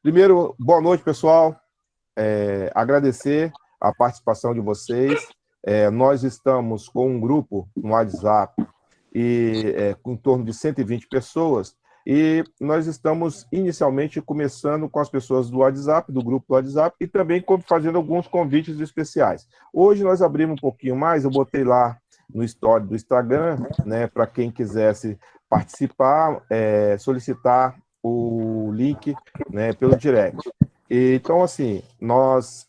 Primeiro, boa noite, pessoal. Agradecer a participação de vocês. Nós estamos com um grupo no WhatsApp com em torno de 120 pessoas, e nós estamos inicialmente começando com as pessoas do WhatsApp, do grupo do WhatsApp, e também fazendo alguns convites especiais. Hoje nós abrimos um pouquinho mais, eu botei lá no story do Instagram, né, para quem quisesse participar, solicitar o link, né, pelo direct. Então, assim, nós,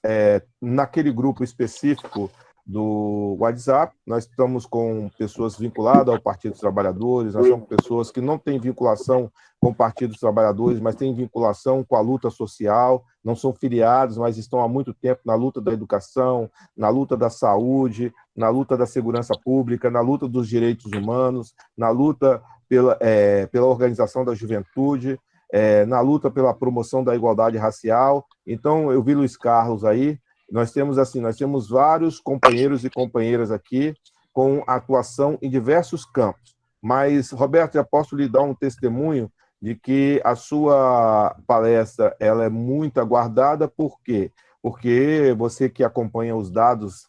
naquele grupo específico do WhatsApp, nós estamos com pessoas vinculadas ao Partido dos Trabalhadores, nós somos pessoas que não têm vinculação com o Partido dos Trabalhadores, mas têm vinculação com a luta social, não são filiados, mas estão há muito tempo na luta da educação, na luta da saúde, na luta da segurança pública, na luta dos direitos humanos, na luta pela organização da juventude, na luta pela promoção da igualdade racial. Então, eu vi Luiz Carlos aí. Nós temos vários companheiros e companheiras aqui com atuação em diversos campos. Mas, Roberto, já posso lhe dar um testemunho de que a sua palestra ela é muito aguardada. Por quê? Porque você que acompanha os dados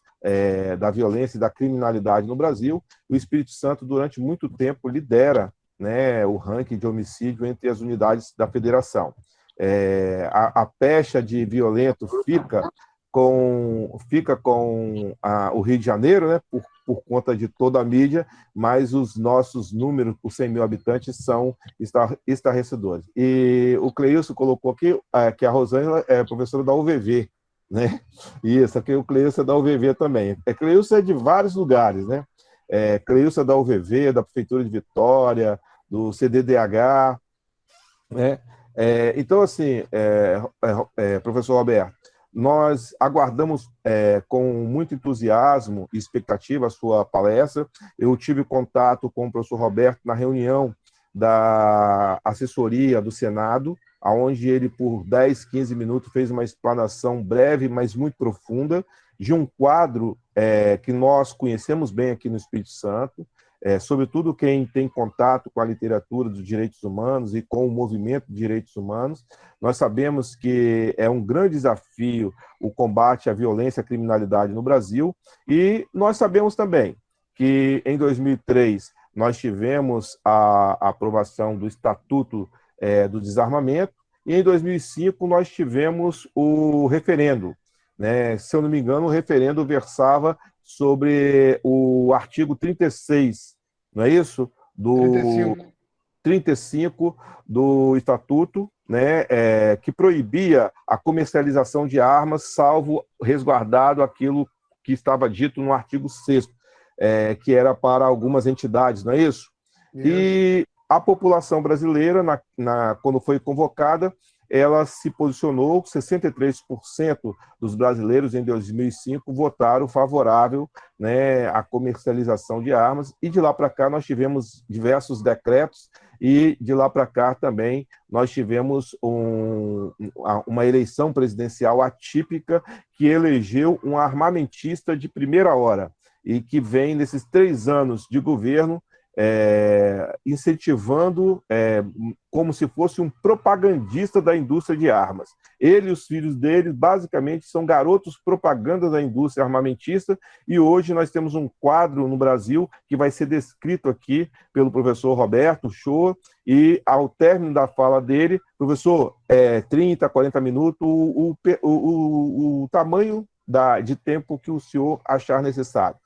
da violência e da criminalidade no Brasil, o Espírito Santo, durante muito tempo, lidera, né, o ranking de homicídio entre as unidades da federação. A pecha de violento fica com o Rio de Janeiro, né, por conta de toda a mídia, mas os nossos números por 100 mil habitantes são estarrecedores. E o Cleilson colocou aqui que a Rosângela é professora da UVV, né? Isso, aqui o Cleilson é da UVV também. Cleilson é de vários lugares, né? Cleilson é da UVV, da Prefeitura de Vitória, do CDDH, né? Então, assim, professor Roberto, nós aguardamos com muito entusiasmo e expectativa a sua palestra. Eu tive contato com o professor Roberto na reunião da assessoria do Senado, onde ele, por 10, 15 minutos, fez uma explanação breve, mas muito profunda, de um quadro que nós conhecemos bem aqui no Espírito Santo, sobretudo quem tem contato com a literatura dos direitos humanos e com o movimento de direitos humanos. Nós sabemos que é um grande desafio o combate à violência e à criminalidade no Brasil, e nós sabemos também que, em 2003, nós tivemos a aprovação do Estatuto do Desarmamento, e em 2005 nós tivemos o referendo, né? Se eu não me engano, o referendo versava sobre o artigo 36, não é isso? 35 do Estatuto, né, que proibia a comercialização de armas, salvo resguardado aquilo que estava dito no artigo 6º, que era para algumas entidades, não é isso? E a população brasileira, quando foi convocada, ela se posicionou, 63% dos brasileiros em 2005 votaram favorável, né, à comercialização de armas, e de lá para cá nós tivemos diversos decretos, e de lá para cá também nós tivemos uma eleição presidencial atípica que elegeu um armamentista de primeira hora, e que vem nesses 3 anos de governo incentivando como se fosse um propagandista da indústria de armas. Ele e os filhos dele, basicamente, são garotos propaganda da indústria armamentista, e hoje nós temos um quadro no Brasil que vai ser descrito aqui pelo professor Roberto Shoa, e ao término da fala dele, professor, 30, 40 minutos, o tamanho de tempo que o senhor achar necessário.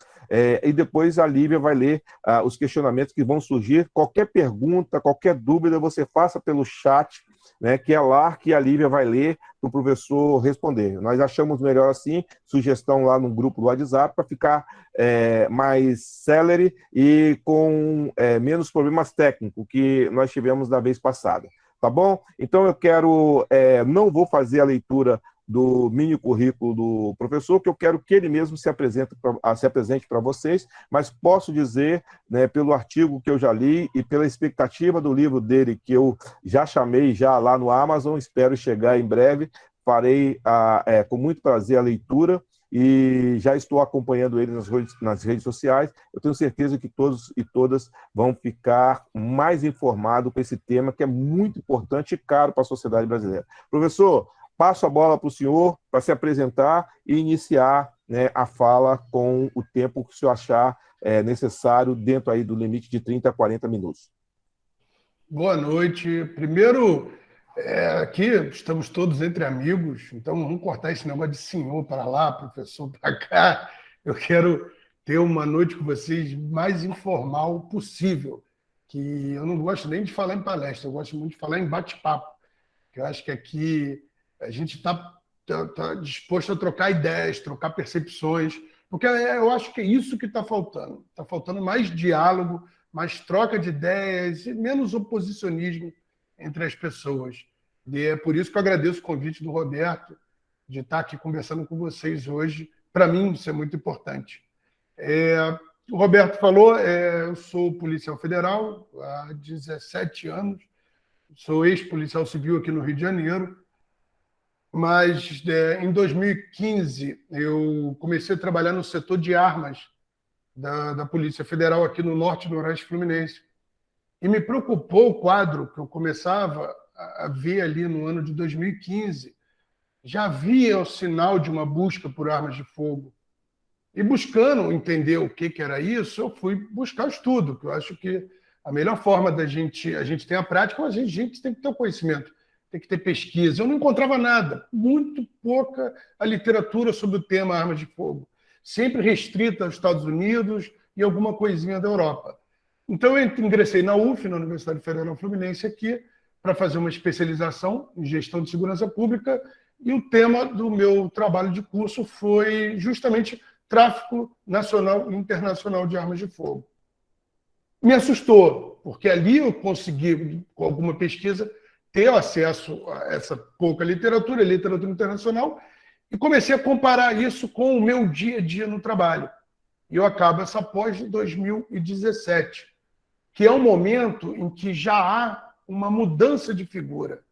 E depois a Lívia vai ler os questionamentos que vão surgir. Qualquer pergunta, qualquer dúvida, você faça pelo chat, né, que é lá que a Lívia vai ler para o professor responder. Nós achamos melhor assim, sugestão lá no grupo do WhatsApp, para ficar mais célere e com menos problemas técnicos que nós tivemos da vez passada. Tá bom? Então eu quero, não vou fazer a leitura do mini currículo do professor, que eu quero que ele mesmo se apresente para vocês, mas posso dizer, né, pelo artigo que eu já li e pela expectativa do livro dele, que eu já chamei já lá no Amazon, espero chegar em breve, farei com muito prazer a leitura, e já estou acompanhando ele nas redes sociais. Eu tenho certeza que todos e todas vão ficar mais informados com esse tema, que é muito importante e caro para a sociedade brasileira. Professor, passo a bola para o senhor para se apresentar e iniciar, né, a fala com o tempo que o senhor achar necessário, dentro aí do limite de 30 a 40 minutos. Boa noite. Primeiro, aqui estamos todos entre amigos, então vamos cortar esse negócio de senhor para lá, professor para cá. Eu quero ter uma noite com vocês mais informal possível, que eu não gosto nem de falar em palestra, eu gosto muito de falar em bate-papo, que eu acho que aqui a gente está disposto a trocar ideias, trocar percepções, porque eu acho que é isso que está faltando. Está faltando mais diálogo, mais troca de ideias e menos oposicionismo entre as pessoas. E é por isso que eu agradeço o convite do Roberto de estar aqui conversando com vocês hoje. Para mim, isso é muito importante. O Roberto falou, eu sou policial federal há 17 anos, sou ex-policial civil aqui no Rio de Janeiro, mas em 2015 eu comecei a trabalhar no setor de armas da Polícia Federal aqui no Norte e Noroeste Fluminense. E me preocupou o quadro que eu começava a ver ali no ano de 2015. Já havia o sinal de uma busca por armas de fogo. E buscando entender o que era isso, eu fui buscar o estudo, que eu acho que a melhor forma da gente... A gente tem a prática, mas a gente tem que ter o conhecimento, tem que ter pesquisa. Eu não encontrava nada, muito pouca a literatura sobre o tema armas de fogo, sempre restrita aos Estados Unidos e alguma coisinha da Europa. Então, eu ingressei na UF, na Universidade Federal Fluminense, aqui, para fazer uma especialização em gestão de segurança pública, e o tema do meu trabalho de curso foi justamente tráfico nacional e internacional de armas de fogo. Me assustou, porque ali eu consegui, com alguma pesquisa, ter acesso a essa pouca literatura internacional, e comecei a comparar isso com o meu dia a dia no trabalho. E eu acabo essa pós de 2017, que é um momento em que já há uma mudança de figura,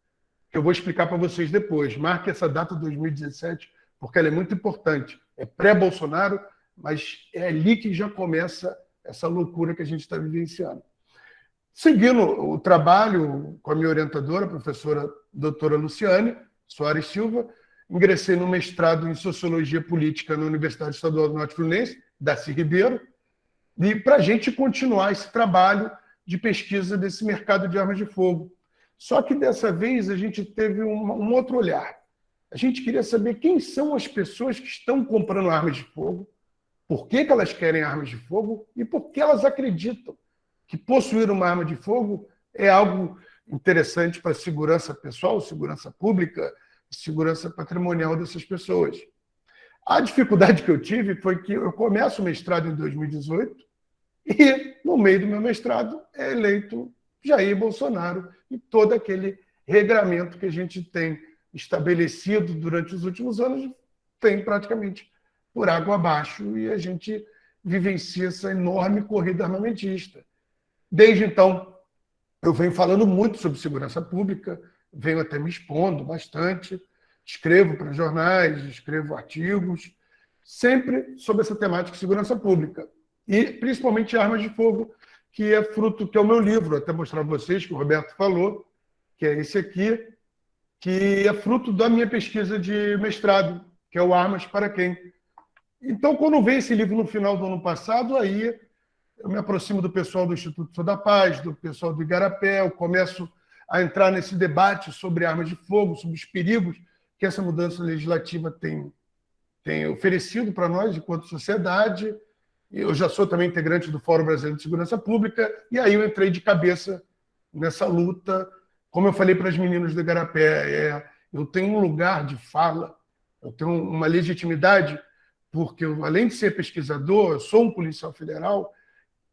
que eu vou explicar para vocês depois. Marque essa data 2017, porque ela é muito importante. É pré-Bolsonaro, mas é ali que já começa essa loucura que a gente está vivenciando. Seguindo o trabalho com a minha orientadora, a professora doutora Luciane Soares Silva, ingressei no mestrado em Sociologia Política na Universidade Estadual do Norte Fluminense, Darcy Ribeiro, e para a gente continuar esse trabalho de pesquisa desse mercado de armas de fogo. Só que dessa vez a gente teve um outro olhar. A gente queria saber quem são as pessoas que estão comprando armas de fogo, por que elas querem armas de fogo e por que elas acreditam que possuir uma arma de fogo é algo interessante para a segurança pessoal, segurança pública, segurança patrimonial dessas pessoas. A dificuldade que eu tive foi que eu começo o mestrado em 2018 e, no meio do meu mestrado, é eleito Jair Bolsonaro e todo aquele regramento que a gente tem estabelecido durante os últimos anos tem praticamente por água abaixo e a gente vivencia essa enorme corrida armamentista. Desde então, eu venho falando muito sobre segurança pública, venho até me expondo bastante, escrevo para jornais, escrevo artigos, sempre sobre essa temática de segurança pública. E principalmente armas de fogo, que é fruto, que é o meu livro, até mostrar para vocês, que o Roberto falou, que é esse aqui, que é fruto da minha pesquisa de mestrado, que é o Armas para Quem? Então, quando veio esse livro no final do ano passado, aí eu me aproximo do pessoal do Instituto Sou da Paz, do pessoal do Igarapé, eu começo a entrar nesse debate sobre armas de fogo, sobre os perigos que essa mudança legislativa tem oferecido para nós, enquanto sociedade. Eu já sou também integrante do Fórum Brasileiro de Segurança Pública, e aí eu entrei de cabeça nessa luta. Como eu falei para as meninas do Igarapé, eu tenho um lugar de fala, eu tenho uma legitimidade, porque eu, além de ser pesquisador, eu sou um policial federal,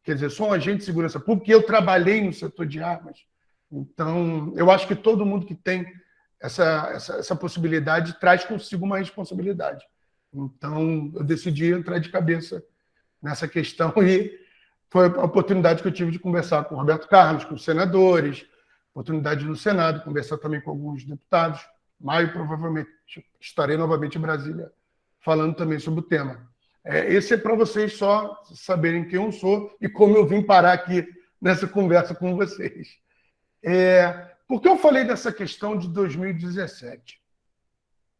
quer dizer, sou um agente de segurança pública e eu trabalhei no setor de armas. Então, eu acho que todo mundo que tem essa possibilidade traz consigo uma responsabilidade. Então, eu decidi entrar de cabeça nessa questão e foi a oportunidade que eu tive de conversar com o Roberto Carlos, com os senadores, oportunidade no Senado, conversar também com alguns deputados. Maio, provavelmente, estarei novamente em Brasília falando também sobre o tema. Esse é para vocês só saberem quem eu sou e como eu vim parar aqui nessa conversa com vocês. Por que eu falei dessa questão de 2017?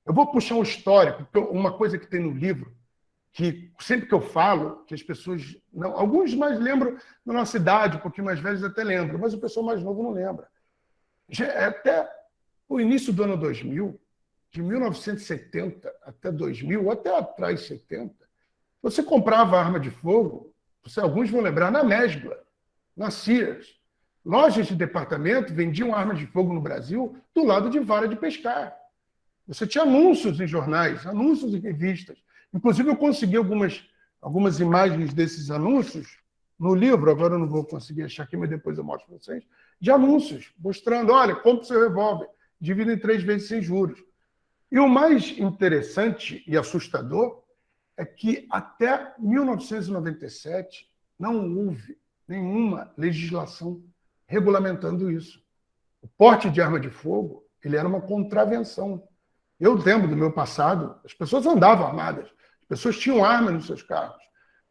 Eu vou puxar um histórico, uma coisa que tem no livro, que sempre que eu falo, que as pessoas... não, alguns mais lembram da nossa idade, um pouquinho mais velhos até lembram, mas o pessoal mais novo não lembra. Até o início do ano 2000, de 1970 até 2000, ou até atrás 70, você comprava arma de fogo, alguns vão lembrar, na Mesbla, na Sears. Lojas de departamento vendiam armas de fogo no Brasil do lado de vara de pescar. Você tinha anúncios em jornais, anúncios em revistas. Inclusive, eu consegui algumas imagens desses anúncios no livro, agora eu não vou conseguir achar aqui, mas depois eu mostro para vocês, de anúncios, mostrando, olha, compre seu revólver, divida em 3 vezes sem juros. E o mais interessante e assustador é que até 1997 não houve nenhuma legislação regulamentando isso. O porte de arma de fogo ele era uma contravenção. Eu lembro do meu passado, as pessoas andavam armadas, as pessoas tinham armas nos seus carros.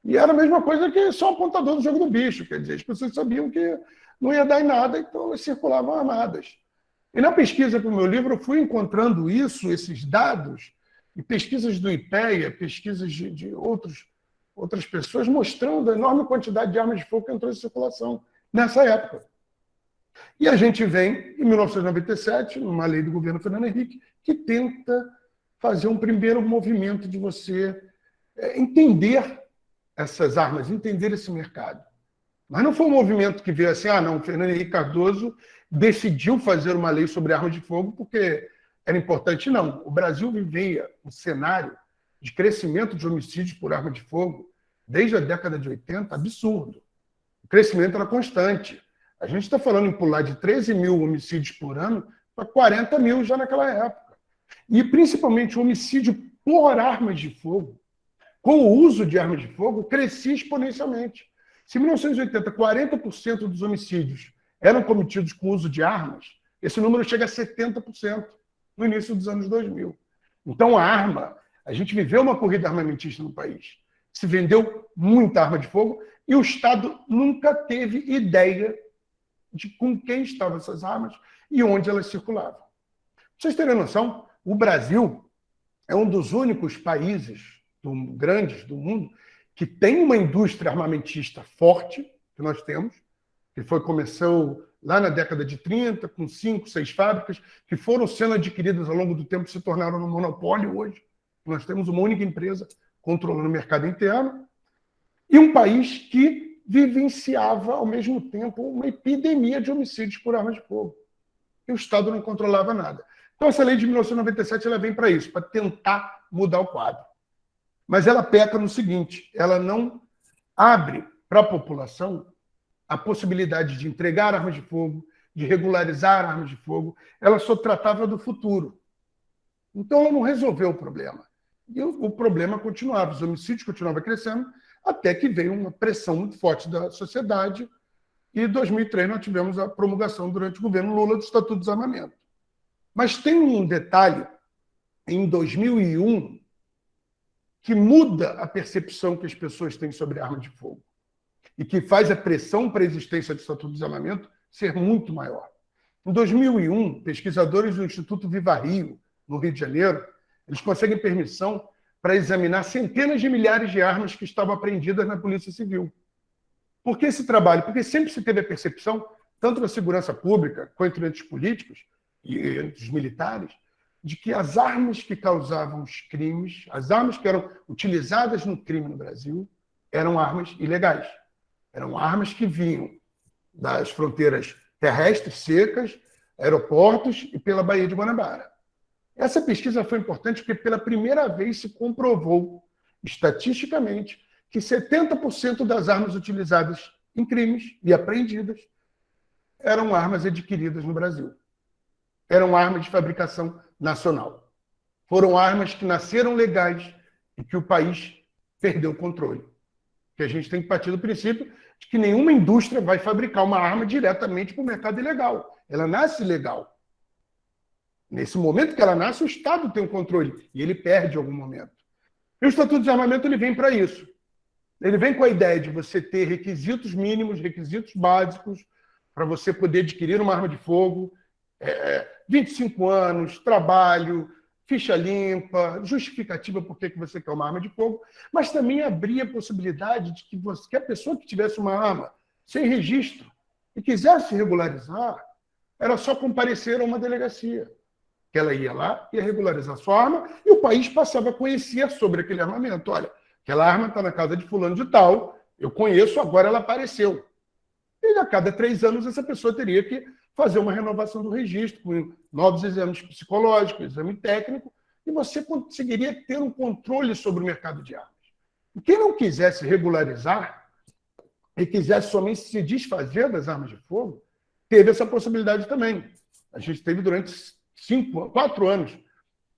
E era a mesma coisa que só o apontador do jogo do bicho, quer dizer, as pessoas sabiam que não ia dar em nada, então elas circulavam armadas. E na pesquisa para o meu livro, eu fui encontrando isso, esses dados, e pesquisas do IPEA, pesquisas de outras pessoas, mostrando a enorme quantidade de armas de fogo que entrou em circulação nessa época. E a gente vem, em 1997, numa lei do governo Fernando Henrique, que tenta fazer um primeiro movimento de você entender essas armas, entender esse mercado. Mas não foi um movimento que veio assim, não, Fernando Henrique Cardoso decidiu fazer uma lei sobre armas de fogo porque era importante. Não, o Brasil vivia um cenário de crescimento de homicídios por arma de fogo desde a década de 80, absurdo. O crescimento era constante. A gente está falando em pular de 13 mil homicídios por ano para 40 mil já naquela época. E, principalmente, o homicídio por armas de fogo, com o uso de armas de fogo, crescia exponencialmente. Se em 1980, 40% dos homicídios eram cometidos com uso de armas, esse número chega a 70% no início dos anos 2000. Então, a gente viveu uma corrida armamentista no país. Se vendeu muita arma de fogo e o Estado nunca teve ideia de com quem estavam essas armas e onde elas circulavam. Pra vocês terem noção, o Brasil é um dos únicos países grandes do mundo que tem uma indústria armamentista forte, que nós temos, que começou lá na década de 30, com 5, 6 fábricas, que foram sendo adquiridas ao longo do tempo e se tornaram um monopólio hoje. Nós temos uma única empresa controlando o mercado interno, e um país que vivenciava, ao mesmo tempo, uma epidemia de homicídios por armas de fogo. E o Estado não controlava nada. Então, essa lei de 1997 ela vem para isso, para tentar mudar o quadro. Mas ela peca no seguinte, ela não abre para a população a possibilidade de entregar armas de fogo, de regularizar armas de fogo, ela só tratava do futuro. Então, ela não resolveu o problema. E o problema continuava, os homicídios continuavam crescendo, até que veio uma pressão muito forte da sociedade, e em 2003 nós tivemos a promulgação durante o governo Lula do Estatuto do Desarmamento. Mas tem um detalhe, em 2001, que muda a percepção que as pessoas têm sobre arma de fogo e que faz a pressão para a existência do Estatuto do Desarmamento ser muito maior. Em 2001, pesquisadores do Instituto Viva Rio, no Rio de Janeiro, eles conseguem permissão para examinar centenas de milhares de armas que estavam apreendidas na Polícia Civil. Por que esse trabalho? Porque sempre se teve a percepção, tanto na segurança pública, quanto entre os políticos e entre os militares, de que as armas que causavam os crimes, as armas que eram utilizadas no crime no Brasil, eram armas ilegais. Eram armas que vinham das fronteiras terrestres, secas, aeroportos e pela Baía de Guanabara. Essa pesquisa foi importante porque pela primeira vez se comprovou, estatisticamente, que 70% das armas utilizadas em crimes e apreendidas eram armas adquiridas no Brasil. Eram armas de fabricação nacional. Foram armas que nasceram legais e que o país perdeu o controle. Porque a gente tem que partir do princípio de que nenhuma indústria vai fabricar uma arma diretamente para o mercado ilegal. Ela nasce legal. Nesse momento que ela nasce, o Estado tem o controle e ele perde em algum momento. E o Estatuto de Desarmamento ele vem para isso. Ele vem com a ideia de você ter requisitos mínimos, requisitos básicos, para você poder adquirir uma arma de fogo, 25 anos, trabalho, ficha limpa, justificativa por que você quer uma arma de fogo, mas também abrir a possibilidade de que a pessoa que tivesse uma arma sem registro e quisesse regularizar, era só comparecer a uma delegacia. Que ela ia lá, ia regularizar sua arma, e o país passava a conhecer sobre aquele armamento. Olha, aquela arma está na casa de fulano de tal, eu conheço, agora ela apareceu. E a cada 3 anos essa pessoa teria que fazer uma renovação do registro, com novos exames psicológicos, exame técnico, e você conseguiria ter um controle sobre o mercado de armas. E quem não quisesse regularizar e quisesse somente se desfazer das armas de fogo, teve essa possibilidade também. A gente teve durante 4 anos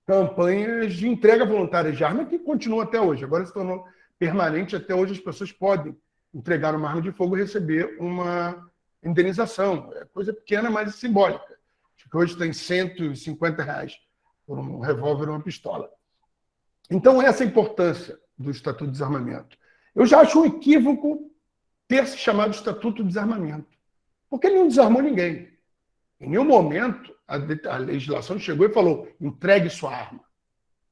campanhas de entrega voluntária de arma que continuam até hoje. Agora se tornou permanente, até hoje as pessoas podem entregar uma arma de fogo e receber uma indenização. É coisa pequena, mas simbólica. Acho que hoje tem R$150 por um revólver ou uma pistola. Então, essa é a importância do Estatuto de Desarmamento. Eu já acho um equívoco ter se chamado Estatuto de Desarmamento, porque ele não desarmou ninguém. Em nenhum momento a legislação chegou e falou, entregue sua arma.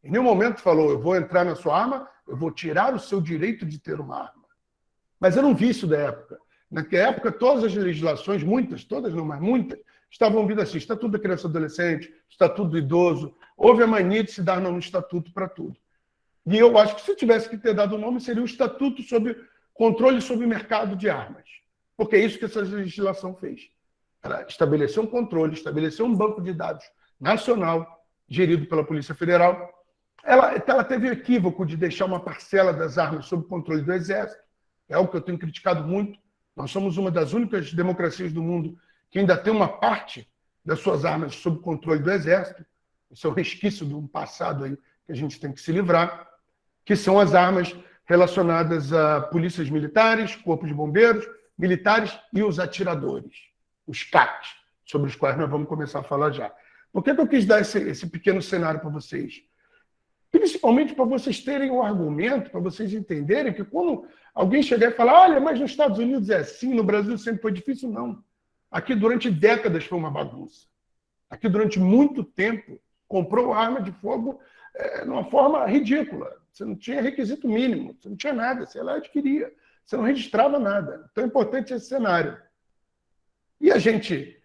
Em nenhum momento falou, eu vou entrar na sua arma, eu vou tirar o seu direito de ter uma arma. Mas eu não vi isso da época. Naquela época, todas as legislações, muitas, todas não, mas muitas, estavam vindo assim, Estatuto da Criança e Adolescente, Estatuto do Idoso, houve a mania de se dar nome de estatuto para tudo. E eu acho que se tivesse que ter dado o nome, seria o Estatuto sobre Controle sobre o Mercado de Armas. Porque é isso que essa legislação fez. Ela estabeleceu um controle, estabeleceu um banco de dados nacional, gerido pela Polícia Federal. Ela teve o equívoco de deixar uma parcela das armas sob controle do Exército. É algo que eu tenho criticado muito. Nós somos uma das únicas democracias do mundo que ainda tem uma parte das suas armas sob controle do Exército. Isso é um resquício de um passado aí que a gente tem que se livrar, que são as armas relacionadas a polícias militares, corpos de bombeiros, militares e os atiradores, os CACs, sobre os quais nós vamos começar a falar já. Por que eu quis dar esse pequeno cenário para vocês? Principalmente para vocês terem um argumento, para vocês entenderem que quando alguém chegar e falar, olha, mas nos Estados Unidos é assim, no Brasil sempre foi difícil, não. Aqui durante décadas foi uma bagunça. Aqui durante muito tempo comprou arma de fogo de uma forma ridícula. Você não tinha requisito mínimo, você não tinha nada, você lá adquiria, você não registrava nada. Então é importante esse cenário. E a gente,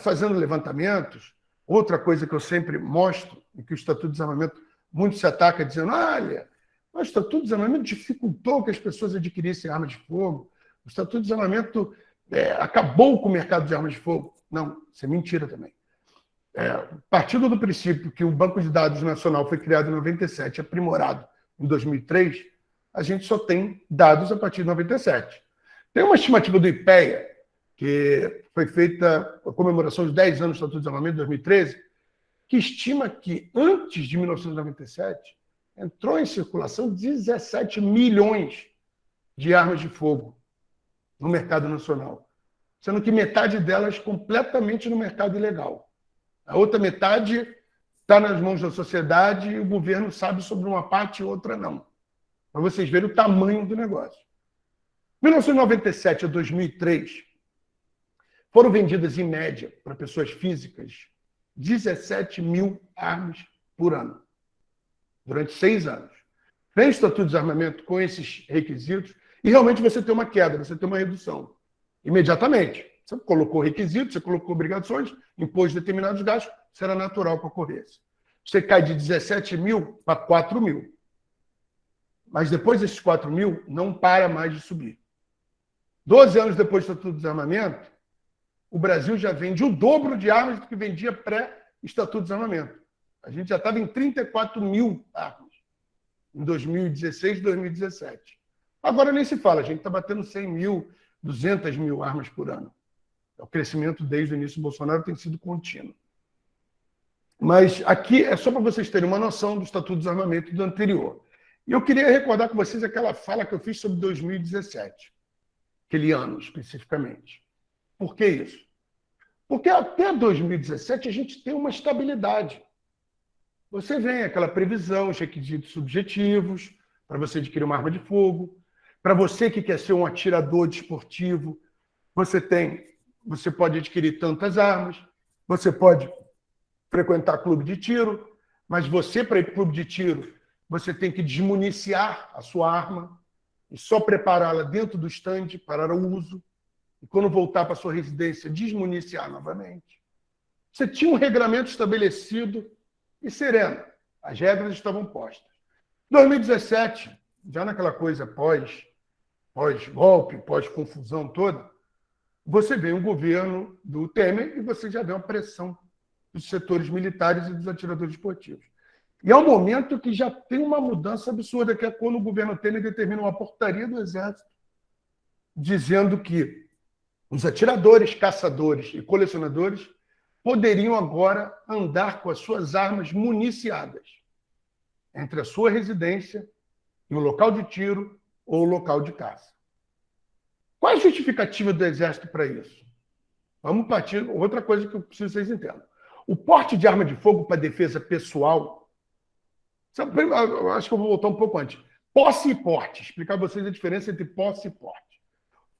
fazendo levantamentos, outra coisa que eu sempre mostro, e que o Estatuto de Desarmamento muito se ataca dizendo, olha, o Estatuto de Desarmamento dificultou que as pessoas adquirissem armas de fogo, o Estatuto de Desarmamento acabou com o mercado de armas de fogo. Não, isso é mentira também. Partindo do princípio que o Banco de Dados Nacional foi criado em 97, aprimorado em 2003, a gente só tem dados a partir de 97. Tem uma estimativa do IPEA, que foi feita a comemoração de 10 anos do Estatuto de Desarmamento, em 2013, que estima que, antes de 1997, entrou em circulação 17 milhões de armas de fogo no mercado nacional, sendo que metade delas completamente no mercado ilegal. A outra metade está nas mãos da sociedade e o governo sabe sobre uma parte e outra não. Para vocês verem o tamanho do negócio. De 1997 a 2003, foram vendidas, em média, para pessoas físicas, 17 mil armas por ano, durante 6 anos. Vem o Estatuto de Desarmamento com esses requisitos e realmente você tem uma queda, você tem uma redução. Imediatamente. Você colocou requisitos, você colocou obrigações, impôs determinados gastos, será natural que ocorresse. Você cai de 17 mil para 4 mil. Mas depois desses 4 mil, não para mais de subir. 12 anos depois do Estatuto de Desarmamento, o Brasil já vende o dobro de armas do que vendia pré-Estatuto de Desarmamento. A gente já estava em 34 mil armas em 2016 e 2017. Agora nem se fala, a gente está batendo 100 mil, 200 mil armas por ano. O crescimento desde o início do Bolsonaro tem sido contínuo. Mas aqui é só para vocês terem uma noção do Estatuto de Desarmamento do anterior. E eu queria recordar com vocês aquela fala que eu fiz sobre 2017, aquele ano especificamente. Por que isso? Porque até 2017 a gente tem uma estabilidade. Você vem aquela previsão, os requisitos subjetivos, para você adquirir uma arma de fogo. Para você que quer ser um atirador desportivo, você pode adquirir tantas armas, você pode frequentar clube de tiro, mas você, para ir para o clube de tiro, você tem que desmuniciar a sua arma e só prepará-la dentro do estande para o uso. E quando voltar para a sua residência, desmuniciar novamente. Você tinha um regramento estabelecido e sereno. As regras estavam postas. 2017, já naquela coisa pós-golpe, pós-confusão toda, você vê um governo do Temer e você já vê uma pressão dos setores militares e dos atiradores esportivos. E é um momento que já tem uma mudança absurda, que é quando o governo Temer determina uma portaria do Exército dizendo que os atiradores, caçadores e colecionadores poderiam agora andar com as suas armas municiadas entre a sua residência e o local de tiro ou o local de caça. Qual é a justificativa do Exército para isso? Vamos partir. Outra coisa que eu preciso que vocês entendam. O porte de arma de fogo para defesa pessoal. Eu acho que eu vou voltar um pouco antes. Posse e porte. Explicar a vocês a diferença entre posse e porte.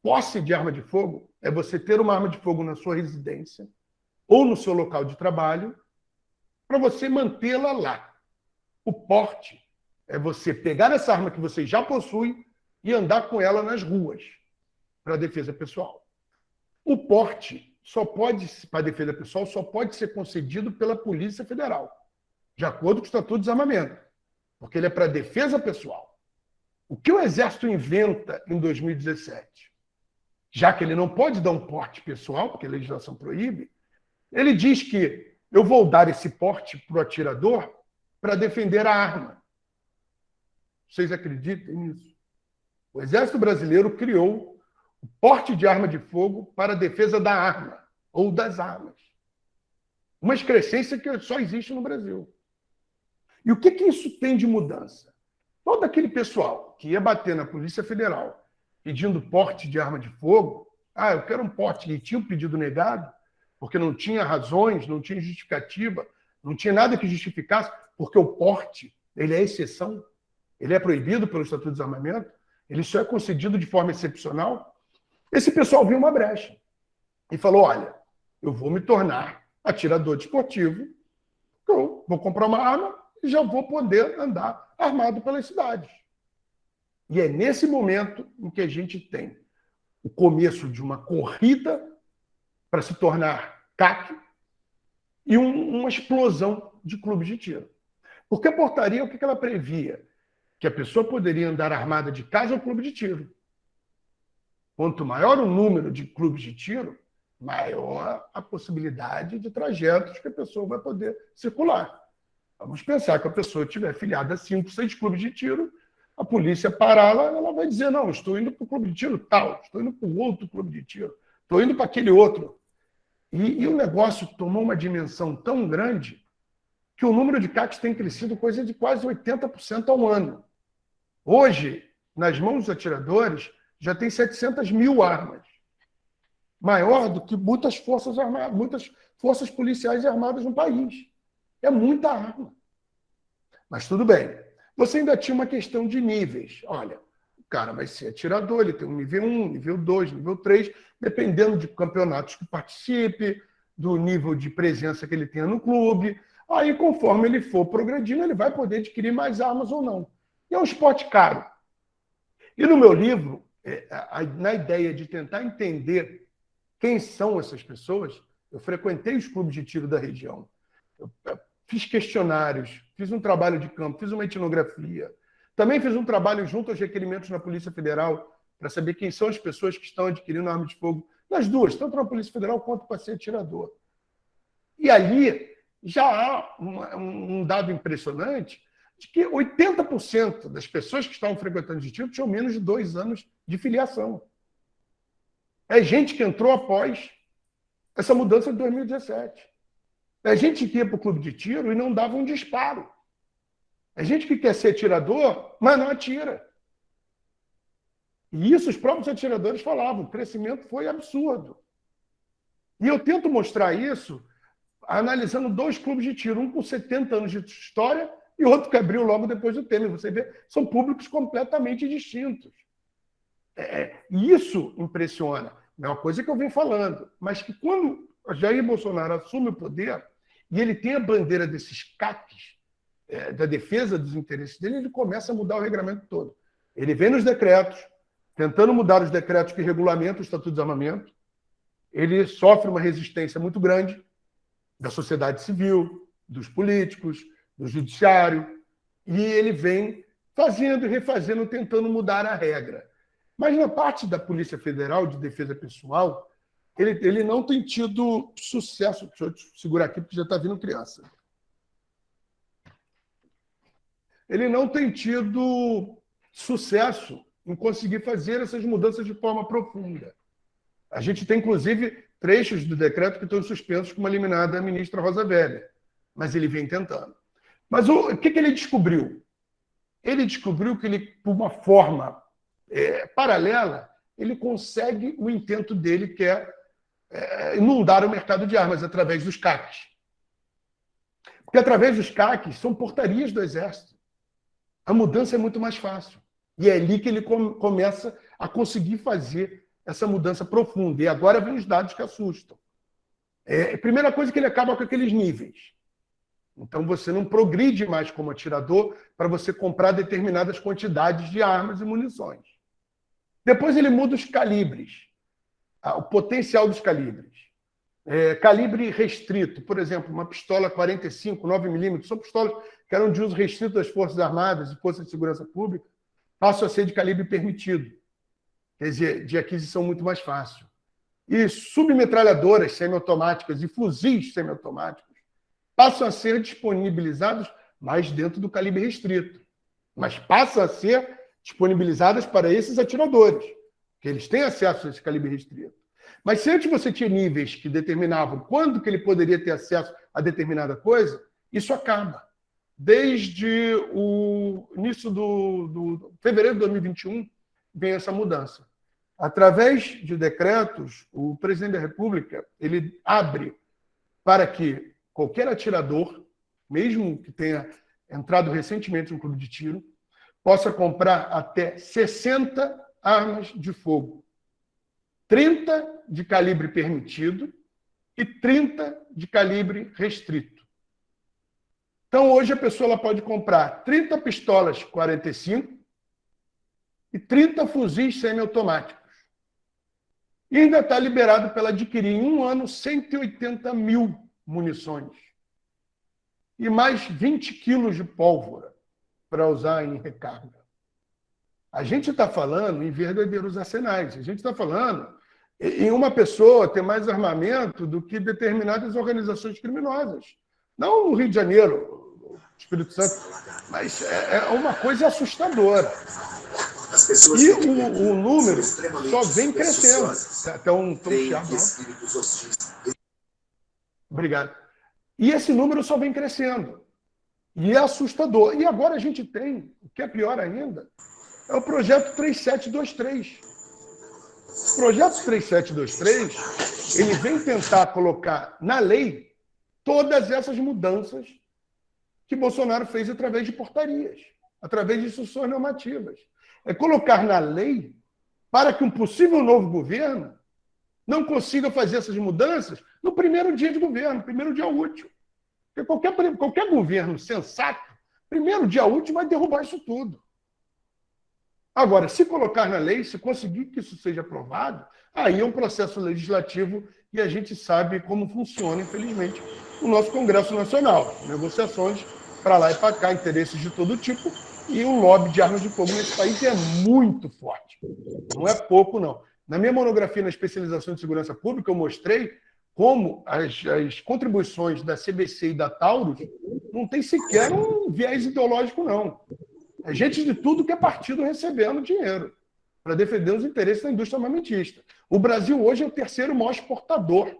Posse de arma de fogo é você ter uma arma de fogo na sua residência ou no seu local de trabalho para você mantê-la lá. O porte é você pegar essa arma que você já possui e andar com ela nas ruas para defesa pessoal. O porte para defesa pessoal, só pode ser concedido pela Polícia Federal, de acordo com o Estatuto de Desarmamento, porque ele é para defesa pessoal. O que o Exército inventa em 2017? Já que ele não pode dar um porte pessoal, porque a legislação proíbe, ele diz que eu vou dar esse porte para o atirador para defender a arma. Vocês acreditem nisso? O Exército Brasileiro criou o porte de arma de fogo para a defesa da arma ou das armas. Uma excrescência que só existe no Brasil. E o que isso tem de mudança? Todo aquele pessoal que ia bater na Polícia Federal pedindo porte de arma de fogo, eu quero um porte, e tinha o pedido negado, porque não tinha razões, não tinha justificativa, não tinha nada que justificasse, porque o porte, ele é exceção, ele é proibido pelo Estatuto de Desarmamento, ele só é concedido de forma excepcional. Esse pessoal viu uma brecha e falou, olha, eu vou me tornar atirador desportivo, eu vou comprar uma arma e já vou poder andar armado pelas cidades. E é nesse momento em que a gente tem o começo de uma corrida para se tornar CAC e uma explosão de clubes de tiro. Porque a portaria, o que ela previa? Que a pessoa poderia andar armada de casa ao clube de tiro. Quanto maior o número de clubes de tiro, maior a possibilidade de trajetos que a pessoa vai poder circular. Vamos pensar que a pessoa estiver filiada a 5, 6 clubes de tiro, a polícia pará-la, ela vai dizer, não, estou indo para o clube de tiro tal, estou indo para o outro clube de tiro, estou indo para aquele outro. E o negócio tomou uma dimensão tão grande que o número de CACs tem crescido coisa de quase 80% ao ano. Hoje, nas mãos dos atiradores, já tem 700 mil armas. Maior do que muitas forças armadas, muitas forças policiais armadas no país. É muita arma. Mas tudo bem. Você ainda tinha uma questão de níveis. Olha, o cara vai ser atirador, ele tem um nível 1, nível 2, nível 3, dependendo de campeonatos que participe, do nível de presença que ele tenha no clube. Aí, conforme ele for progredindo, ele vai poder adquirir mais armas ou não. E é um esporte caro. E no meu livro, na ideia de tentar entender quem são essas pessoas, eu frequentei os clubes de tiro da região. Eu fiz questionários, fiz um trabalho de campo, fiz uma etnografia. Também fiz um trabalho junto aos requerimentos na Polícia Federal para saber quem são as pessoas que estão adquirindo arma de fogo, nas duas, tanto na Polícia Federal quanto para ser atirador. E ali já há um dado impressionante de que 80% das pessoas que estavam frequentando de tiro tinham menos de 2 anos de filiação. É gente que entrou após essa mudança de 2017. É gente que ia para o clube de tiro e não dava um disparo. É gente que quer ser atirador, mas não atira. E isso os próprios atiradores falavam, o crescimento foi absurdo. E eu tento mostrar isso analisando 2 clubes de tiro, um com 70 anos de história e outro que abriu logo depois do Temer. Você vê, são públicos completamente distintos. E isso impressiona. É uma coisa que eu venho falando, mas que quando Jair Bolsonaro assume o poder e ele tem a bandeira desses CACs, da defesa dos interesses dele, ele começa a mudar o regramento todo. Ele vem nos decretos, tentando mudar os decretos que regulamentam o Estatuto de Desarmamento. Ele sofre uma resistência muito grande da sociedade civil, dos políticos, do judiciário, e ele vem fazendo e refazendo, tentando mudar a regra. Mas na parte da Polícia Federal de Defesa Pessoal, ele não tem tido sucesso. Deixa eu segurar aqui, porque já está vindo criança. Ele não tem tido sucesso em conseguir fazer essas mudanças de forma profunda. A gente tem, inclusive, trechos do decreto que estão suspensos com uma liminar da ministra Rosa Weber, mas ele vem tentando. Mas o que ele descobriu? Ele descobriu que ele, por uma forma paralela, ele consegue o intento dele, que é inundar o mercado de armas através dos CACs. Porque através dos CACs são portarias do Exército. A mudança é muito mais fácil. E é ali que ele começa a conseguir fazer essa mudança profunda. E agora vem os dados que assustam. A primeira coisa é que ele acaba com aqueles níveis. Então você não progride mais como atirador para você comprar determinadas quantidades de armas e munições. Depois ele muda os calibres, o potencial dos calibres. Calibre restrito, por exemplo, uma pistola 45, 9mm, são pistolas que eram de uso restrito das Forças Armadas e Forças de Segurança Pública, passam a ser de calibre permitido, quer dizer, de aquisição muito mais fácil. E submetralhadoras semiautomáticas e fuzis semiautomáticos passam a ser disponibilizados mais dentro do calibre restrito, mas passam a ser disponibilizadas para esses atiradores, que eles têm acesso a esse calibre restrito. Mas se antes você tinha níveis que determinavam quando que ele poderia ter acesso a determinada coisa, isso acaba. Desde o início do fevereiro de 2021, vem essa mudança. Através de decretos, o presidente da República ele abre para que qualquer atirador, mesmo que tenha entrado recentemente no clube de tiro, possa comprar até 60 armas de fogo. 30 de calibre permitido e 30 de calibre restrito. Então, hoje, a pessoa pode comprar 30 pistolas 45 e 30 fuzis semiautomáticos. E ainda está liberado para ela adquirir em um ano 180 mil munições e mais 20 quilos de pólvora para usar em recarga. A gente está falando em verdadeiros arsenais. A gente está falando em uma pessoa ter mais armamento do que determinadas organizações criminosas. Não no Rio de Janeiro, Espírito Santo, mas é uma coisa assustadora. E o número só vem crescendo. Então, obrigado. E esse número só vem crescendo. E é assustador. E agora a gente tem, o que é pior ainda, é o projeto 3723. O projeto 3723, ele vem tentar colocar na lei todas essas mudanças que Bolsonaro fez através de portarias, através de instruções normativas. É colocar na lei para que um possível novo governo não consiga fazer essas mudanças no primeiro dia de governo, primeiro dia útil. Porque qualquer governo sensato, primeiro dia útil vai derrubar isso tudo. Agora, se colocar na lei, se conseguir que isso seja aprovado, aí é um processo legislativo e a gente sabe como funciona, infelizmente, o nosso Congresso Nacional. Negociações para lá e para cá, interesses de todo tipo, e o lobby de armas de fogo nesse país é muito forte. Não é pouco, não. Na minha monografia na especialização de segurança pública, eu mostrei como as contribuições da CBC e da Taurus não tem sequer um viés ideológico, não. É gente de tudo que é partido recebendo dinheiro para defender os interesses da indústria armamentista. O Brasil hoje é o terceiro maior exportador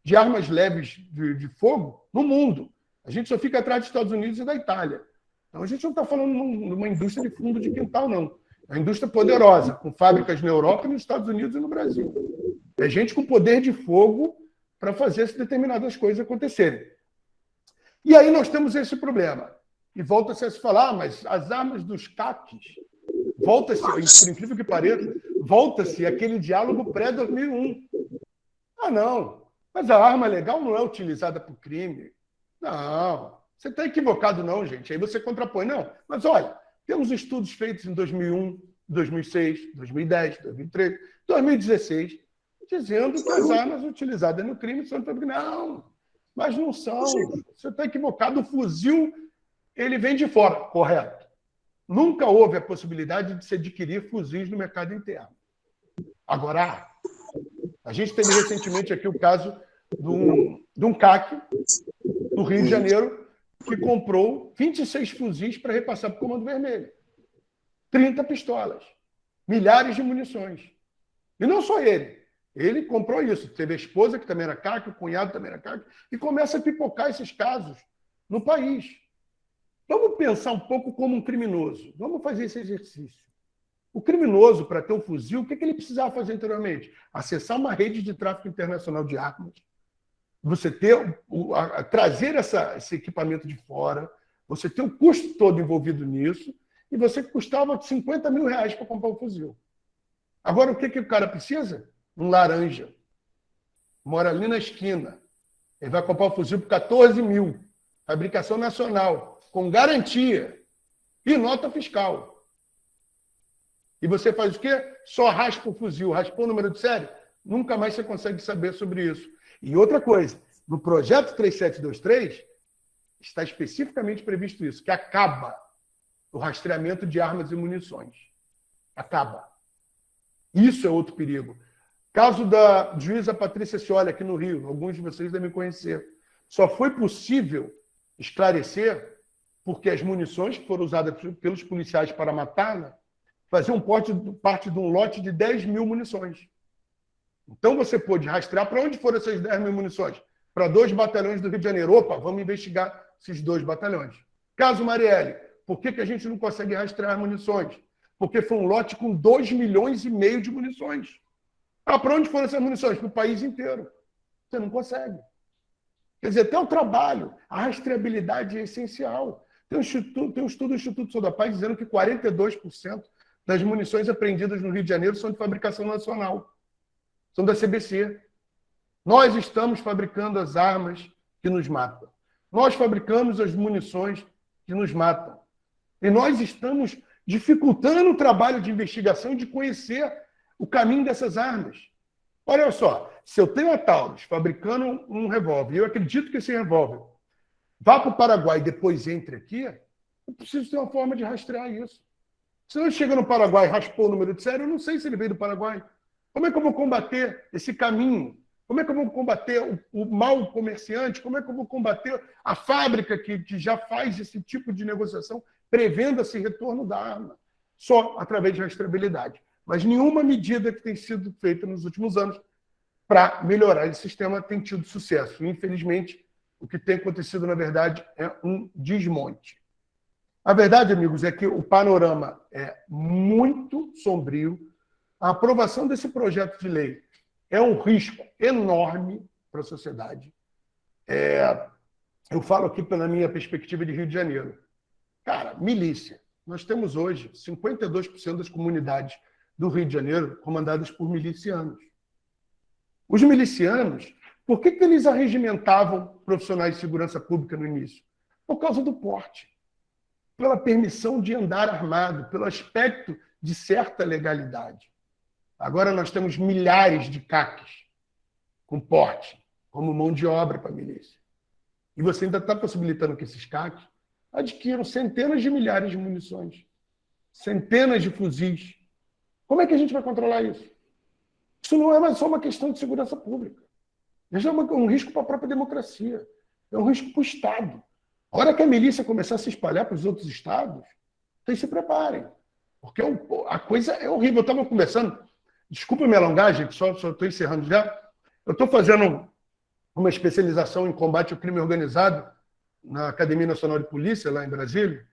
de armas leves de fogo no mundo. A gente só fica atrás dos Estados Unidos e da Itália. Então a gente não está falando de uma indústria de fundo de quintal, não. É uma indústria poderosa, com fábricas na Europa, nos Estados Unidos e no Brasil. É gente com poder de fogo para fazer determinadas coisas acontecerem. E aí nós temos esse problema. e volta-se a se falar, mas as armas dos CACs, volta-se, por incrível que pareça, volta-se aquele diálogo pré-2001. Ah, não, mas a arma legal não é utilizada para o crime. Não, você está equivocado não, gente. Aí você contrapõe. Não, mas olha, temos estudos feitos em 2001, 2006, 2010, 2013, 2016, dizendo que as armas utilizadas no crime são fabricadas. Não, mas não são. Você está equivocado. O fuzil, ele vem de fora, correto. Nunca houve a possibilidade de se adquirir fuzis no mercado interno. Agora, a gente teve recentemente aqui o caso de um CAC do Rio de Janeiro que comprou 26 fuzis para repassar para o Comando Vermelho. 30 pistolas, milhares de munições. E não só ele. Ele comprou isso. Teve a esposa, que também era CAC, o cunhado também era CAC, e começa a pipocar esses casos no país. Vamos pensar um pouco como um criminoso. Vamos fazer esse exercício. O criminoso, para ter um fuzil, o que ele precisava fazer anteriormente? Acessar uma rede de tráfico internacional de armas, você trazer esse equipamento de fora, você ter o custo todo envolvido nisso, e você custava 50 mil reais para comprar um fuzil. Agora, o que o cara precisa? Um laranja. Mora ali na esquina. Ele vai comprar um fuzil por 14 mil. Fabricação nacional, com garantia e nota fiscal. E você faz o quê? Só raspa o fuzil, raspou o número de série, nunca mais você consegue saber sobre isso. E outra coisa, no projeto 3723, está especificamente previsto isso, que acaba o rastreamento de armas e munições. Acaba. Isso é outro perigo. Caso da juíza Patrícia Scioli, aqui no Rio, alguns de vocês devem conhecer. Só foi possível esclarecer porque as munições que foram usadas pelos policiais para matá-la faziam parte de um lote de 10 mil munições. Então você pôde rastrear para onde foram essas 10 mil munições? Para 2 batalhões do Rio de Janeiro. Opa, vamos investigar esses 2 batalhões. Caso Marielle, por que a gente não consegue rastrear munições? Porque foi um lote com 2,5 milhões de munições. Ah, para onde foram essas munições? Para o país inteiro. Você não consegue. Quer dizer, até o trabalho, a rastreabilidade é essencial. Tem um estudo do Instituto Sou da Paz dizendo que 42% das munições apreendidas no Rio de Janeiro são de fabricação nacional. São da CBC. Nós estamos fabricando as armas que nos matam. Nós fabricamos as munições que nos matam. E nós estamos dificultando o trabalho de investigação e de conhecer o caminho dessas armas. Olha só, se eu tenho a Taurus fabricando um revólver, e eu acredito que esse revólver vá para o Paraguai e depois entre aqui, eu preciso ter uma forma de rastrear isso. Se eu chego no Paraguai e raspou o número de série, eu não sei se ele veio do Paraguai. Como é que eu vou combater esse caminho? Como é que eu vou combater o mau comerciante? Como é que eu vou combater a fábrica que já faz esse tipo de negociação, prevendo esse retorno da arma? Só através de rastreabilidade. Mas nenhuma medida que tem sido feita nos últimos anos para melhorar esse sistema tem tido sucesso. Infelizmente, o que tem acontecido, na verdade, é um desmonte. A verdade, amigos, é que o panorama é muito sombrio. A aprovação desse projeto de lei é um risco enorme para a sociedade. Eu falo aqui pela minha perspectiva de Rio de Janeiro. Cara, milícia. Nós temos hoje 52% das comunidades do Rio de Janeiro comandadas por milicianos. Os milicianos, por que eles arregimentavam profissionais de segurança pública no início? Por causa do porte, pela permissão de andar armado, pelo aspecto de certa legalidade. Agora nós temos milhares de CACs com porte, como mão de obra para a milícia. E você ainda está possibilitando que esses CACs adquiram centenas de milhares de munições, centenas de fuzis. Como é que a gente vai controlar isso? Isso não é mais só uma questão de segurança pública. Isso é um risco para a própria democracia. É um risco para o Estado. A hora que a milícia começar a se espalhar para os outros estados, vocês se preparem. Porque a coisa é horrível. Eu estava conversando, desculpa me alongar, gente, só estou encerrando já. Eu estou fazendo uma especialização em combate ao crime organizado na Academia Nacional de Polícia, lá em Brasília,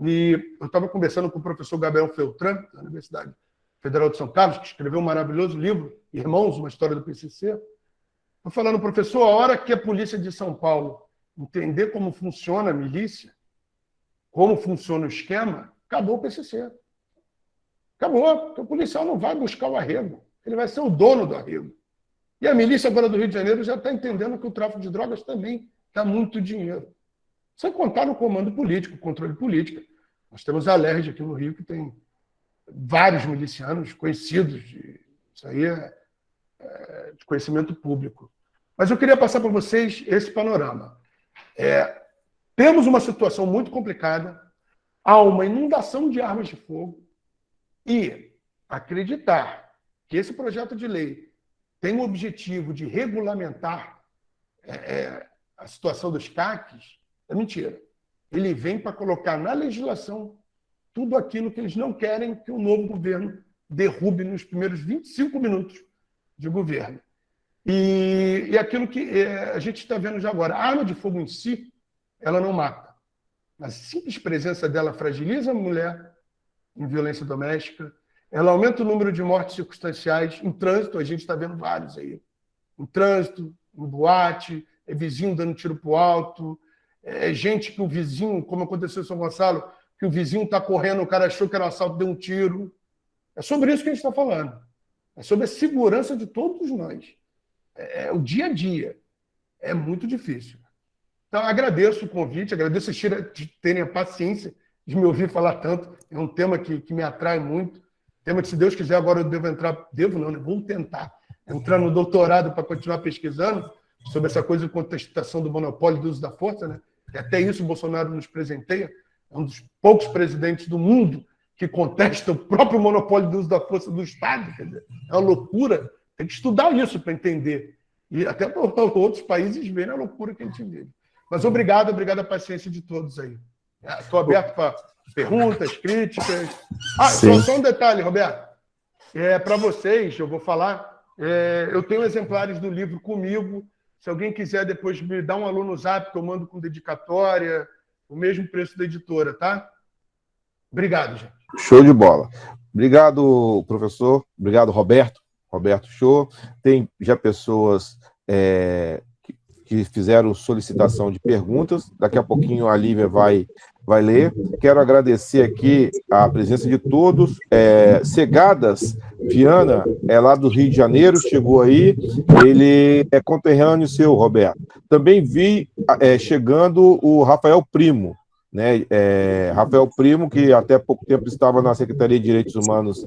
e eu estava conversando com o professor Gabriel Feltran, da Universidade Federal de São Carlos, que escreveu um maravilhoso livro, Irmãos, uma história do PCC. Estou falando, professor, a hora que a polícia de São Paulo entender como funciona a milícia, como funciona o esquema, acabou o PCC. Acabou, porque o policial não vai buscar o arrego, ele vai ser o dono do arrego. E a milícia agora do Rio de Janeiro já está entendendo que o tráfico de drogas também dá muito dinheiro. Sem contar no comando político, controle político. Nós temos a LERJ aqui no Rio, que tem vários milicianos conhecidos. Isso aí é de conhecimento público. Mas eu queria passar para vocês esse panorama. Temos uma situação muito complicada, há uma inundação de armas de fogo, e acreditar que esse projeto de lei tem o objetivo de regulamentar a situação dos CACs é mentira. Ele vem para colocar na legislação tudo aquilo que eles não querem que o novo governo derrube nos primeiros 25 minutos de governo. E aquilo que a gente está vendo já agora, a arma de fogo em si, ela não mata. A simples presença dela fragiliza a mulher em violência doméstica, ela aumenta o número de mortes circunstanciais em trânsito, a gente está vendo vários aí. Em trânsito, em boate, é vizinho dando tiro para o alto, é gente que o vizinho, como aconteceu em São Gonçalo, que o vizinho está correndo, o cara achou que era um assalto, deu um tiro. É sobre isso que a gente está falando. É sobre a segurança de todos nós. É o dia a dia. É muito difícil. Então, agradeço o convite, agradeço vocês de terem a paciência de me ouvir falar tanto. É um tema que me atrai muito. Tema que, se Deus quiser, agora eu devo entrar... Devo não, né? Vou tentar entrar no doutorado para continuar pesquisando sobre essa coisa de contestação do monopólio do uso da força, né? E até isso o Bolsonaro nos presenteia. É um dos poucos presidentes do mundo que contesta o próprio monopólio do uso da força do Estado. Quer dizer, é uma loucura. Tem que estudar isso para entender. E até para outros países verem a loucura que a gente vive. Mas obrigado a paciência de todos aí. Estou aberto para perguntas, críticas. Só um detalhe, Roberto. Para vocês, eu vou falar, eu tenho exemplares do livro comigo. Se alguém quiser depois me dar um alô no Zap, que eu mando com dedicatória, o mesmo preço da editora, tá? Obrigado, gente. Show de bola. Obrigado, professor. Obrigado, Roberto. Roberto, show. Tem já pessoas que fizeram solicitação de perguntas. Daqui a pouquinho a Lívia vai ler. Quero agradecer aqui a presença de todos. Segadas Viana é lá do Rio de Janeiro, chegou aí. Ele é conterrâneo seu, Roberto. Também vi chegando o Rafael Primo, né? Rafael Primo, que até pouco tempo estava na Secretaria de Direitos Humanos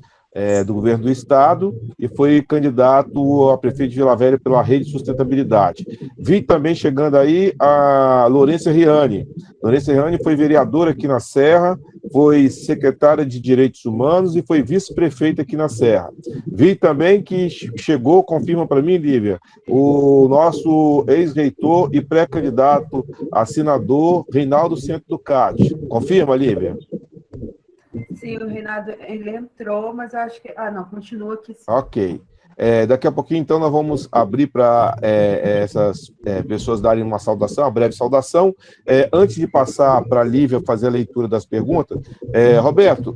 do Governo do Estado e foi candidato a prefeito de Vila Velha pela Rede de Sustentabilidade. Vi também chegando aí a Lourença Riani. Lourença Riani foi vereadora aqui na Serra, foi secretária de Direitos Humanos e foi vice-prefeita aqui na Serra. Vi também que chegou, confirma para mim, Lívia, o nosso ex-reitor e pré-candidato a senador Reinaldo Centro do CAD. Confirma, Lívia? Sim, o Reinaldo, ele entrou, mas eu acho que... não, continua aqui. Sim. Ok. Daqui a pouquinho, então, nós vamos abrir para essas pessoas darem uma saudação, uma breve saudação. Antes de passar para a Lívia fazer a leitura das perguntas, Roberto,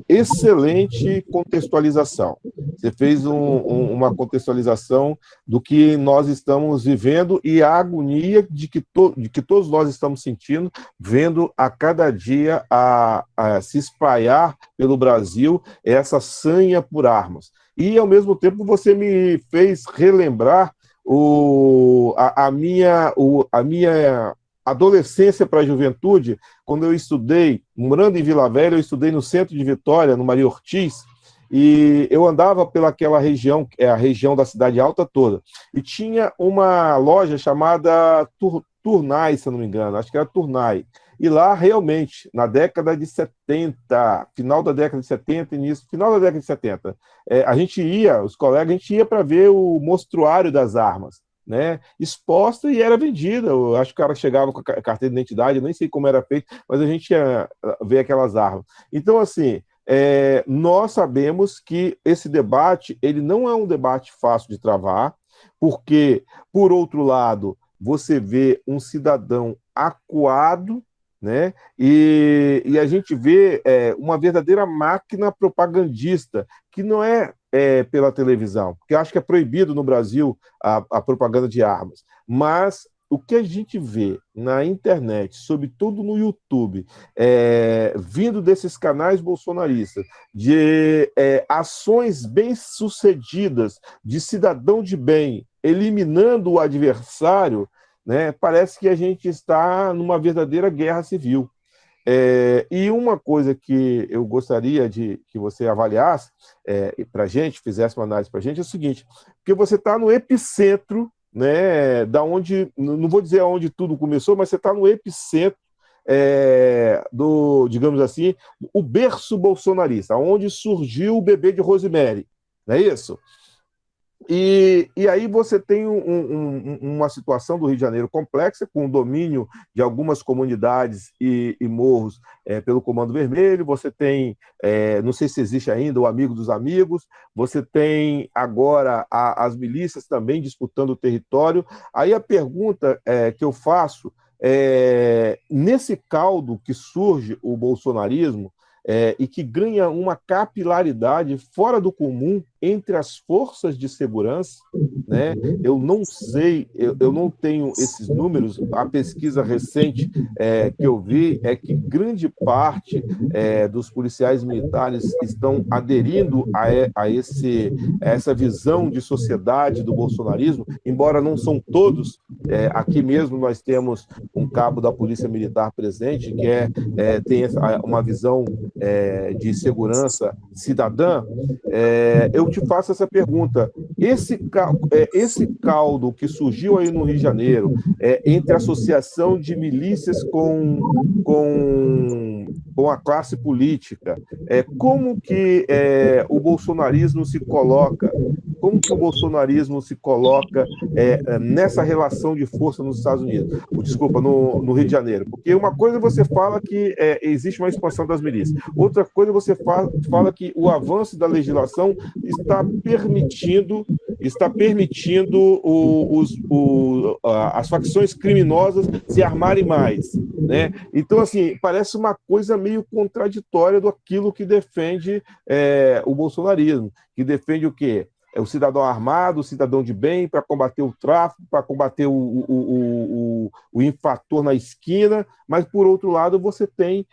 excelente contextualização. Você fez uma contextualização do que nós estamos vivendo e a agonia de que todos nós estamos sentindo, vendo a cada dia a se espalhar pelo Brasil essa sanha por armas. E, ao mesmo tempo, você me fez relembrar a minha adolescência para a juventude, quando eu estudei, morando em Vila Velha, eu estudei no centro de Vitória, no Maria Ortiz, e eu andava pelaquela região, a região da Cidade Alta toda, e tinha uma loja chamada Turnai, se eu não me engano, acho que era Turnai. E lá, realmente, na década de 70, final da década de 70, final da década de 70, a gente ia, os colegas, a gente ia para ver o mostruário das armas, né? Exposta e era vendida. Eu acho que o cara chegava com a carteira de identidade, eu nem sei como era feito, mas a gente ia ver aquelas armas. Então, assim, nós sabemos que esse debate, ele não é um debate fácil de travar, porque, por outro lado, você vê um cidadão acuado, né? E a gente vê uma verdadeira máquina propagandista, que não é pela televisão, porque eu acho que é proibido no Brasil a propaganda de armas, mas o que a gente vê na internet, sobretudo no YouTube, vindo desses canais bolsonaristas, de ações bem-sucedidas de cidadão de bem, eliminando o adversário, né, parece que a gente está numa verdadeira guerra civil. E uma coisa que eu gostaria de que você avaliasse para a gente, fizesse uma análise para a gente, é o seguinte, porque você está no epicentro, né, da onde, não vou dizer onde tudo começou, mas você está no epicentro do, digamos assim, o berço bolsonarista, onde surgiu o bebê de Rosemary, não é isso? E aí você tem uma situação do Rio de Janeiro complexa, com o domínio de algumas comunidades e morros pelo Comando Vermelho, você tem, não sei se existe ainda, o Amigo dos Amigos, você tem agora as milícias também disputando o território. Aí a pergunta que eu faço nesse caldo que surge o bolsonarismo, e que ganha uma capilaridade fora do comum entre as forças de segurança, né? Eu não sei, eu não tenho esses números. A pesquisa recente que eu vi é que grande parte dos policiais militares estão aderindo a essa visão de sociedade do bolsonarismo, embora não são todos. Aqui mesmo nós temos um cabo da Polícia Militar presente que tem uma visão de segurança cidadã. Eu te faço essa pergunta. Esse caldo que surgiu aí no Rio de Janeiro, entre a associação de milícias com a classe política, como que o bolsonarismo se coloca? Como que o bolsonarismo se coloca nessa relação de força nos Estados Unidos? Desculpa, no Rio de Janeiro. Porque uma coisa você fala que existe uma expansão das milícias. Outra coisa você fala que o avanço da legislação está permitindo as facções criminosas se armarem mais, né? Então, assim, parece uma coisa meio contraditória daquilo que defende o bolsonarismo, que defende o quê? O cidadão armado, o cidadão de bem, para combater o tráfico, para combater o infrator na esquina, mas, por outro lado, você tem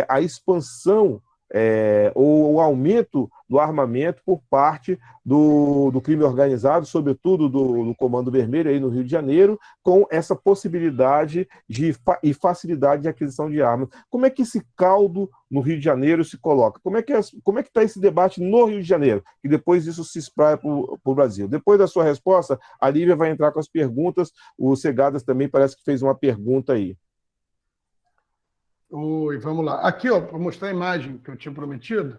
a expansão ou o aumento do armamento por parte do crime organizado, sobretudo do Comando Vermelho aí no Rio de Janeiro, com essa possibilidade e facilidade de aquisição de armas. Como é que esse caldo no Rio de Janeiro se coloca? Como é que está esse debate no Rio de Janeiro? E depois isso se espraia para o Brasil. Depois da sua resposta, a Lívia vai entrar com as perguntas. O Segadas também parece que fez uma pergunta aí. Oi, vamos lá. Aqui, ó, para mostrar a imagem que eu tinha prometido.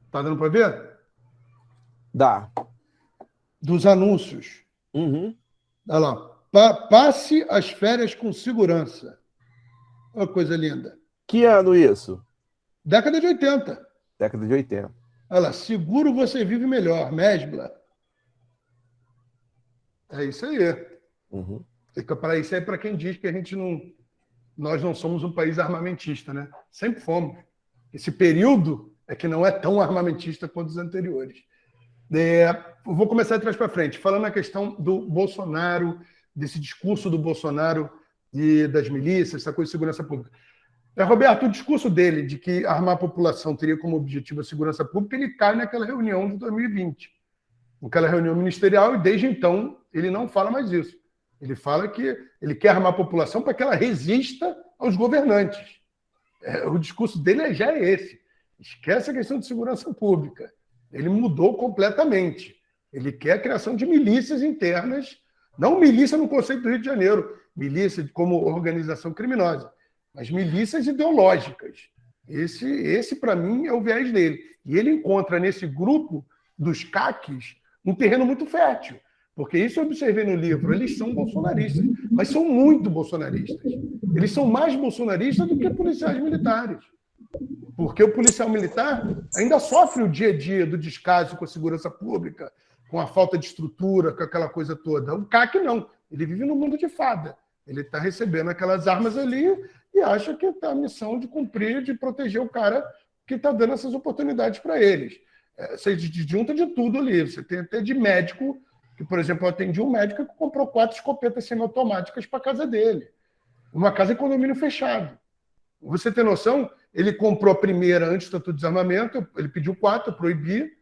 Tá dando para ver? Dá. Dos anúncios. Uhum. Olha lá. Passe as férias com segurança. Olha que coisa linda. Que ano isso? Década de 80. Década de 80. Olha lá. Seguro você vive melhor. Mesbla. É isso aí. Uhum. Para isso é para quem diz que nós não somos um país armamentista, né? Sempre fomos. Esse período é que não é tão armamentista quanto os anteriores. Eu vou começar de trás para frente, falando na questão do Bolsonaro, desse discurso do Bolsonaro e das milícias, essa coisa de segurança pública. Roberto, o discurso dele de que armar a população teria como objetivo a segurança pública, ele cai naquela reunião de 2020, naquela reunião ministerial, e desde então ele não fala mais isso. Ele fala que ele quer armar a população para que ela resista aos governantes. O discurso dele já é esse. Esquece a questão de segurança pública. Ele mudou completamente. Ele quer a criação de milícias internas, não milícia no conceito do Rio de Janeiro, milícia como organização criminosa, mas milícias ideológicas. Esse para mim, é o viés dele. E ele encontra nesse grupo dos caques um terreno muito fértil. Porque isso eu observei no livro, eles são bolsonaristas, mas são muito bolsonaristas. Eles são mais bolsonaristas do que policiais militares. Porque o policial militar ainda sofre o dia a dia do descaso com a segurança pública, com a falta de estrutura, com aquela coisa toda. O CAC não, ele vive no mundo de fada. Ele está recebendo aquelas armas ali e acha que está a missão de cumprir, de proteger o cara que está dando essas oportunidades para eles. Você junta de tudo ali, você tem até de médico que, por exemplo, eu atendi um médico que comprou 4 escopetas semiautomáticas para a casa dele. Uma casa em condomínio fechado. Você tem noção? Ele comprou a primeira antes do Estatuto de Desarmamento, ele pediu 4, eu proibi.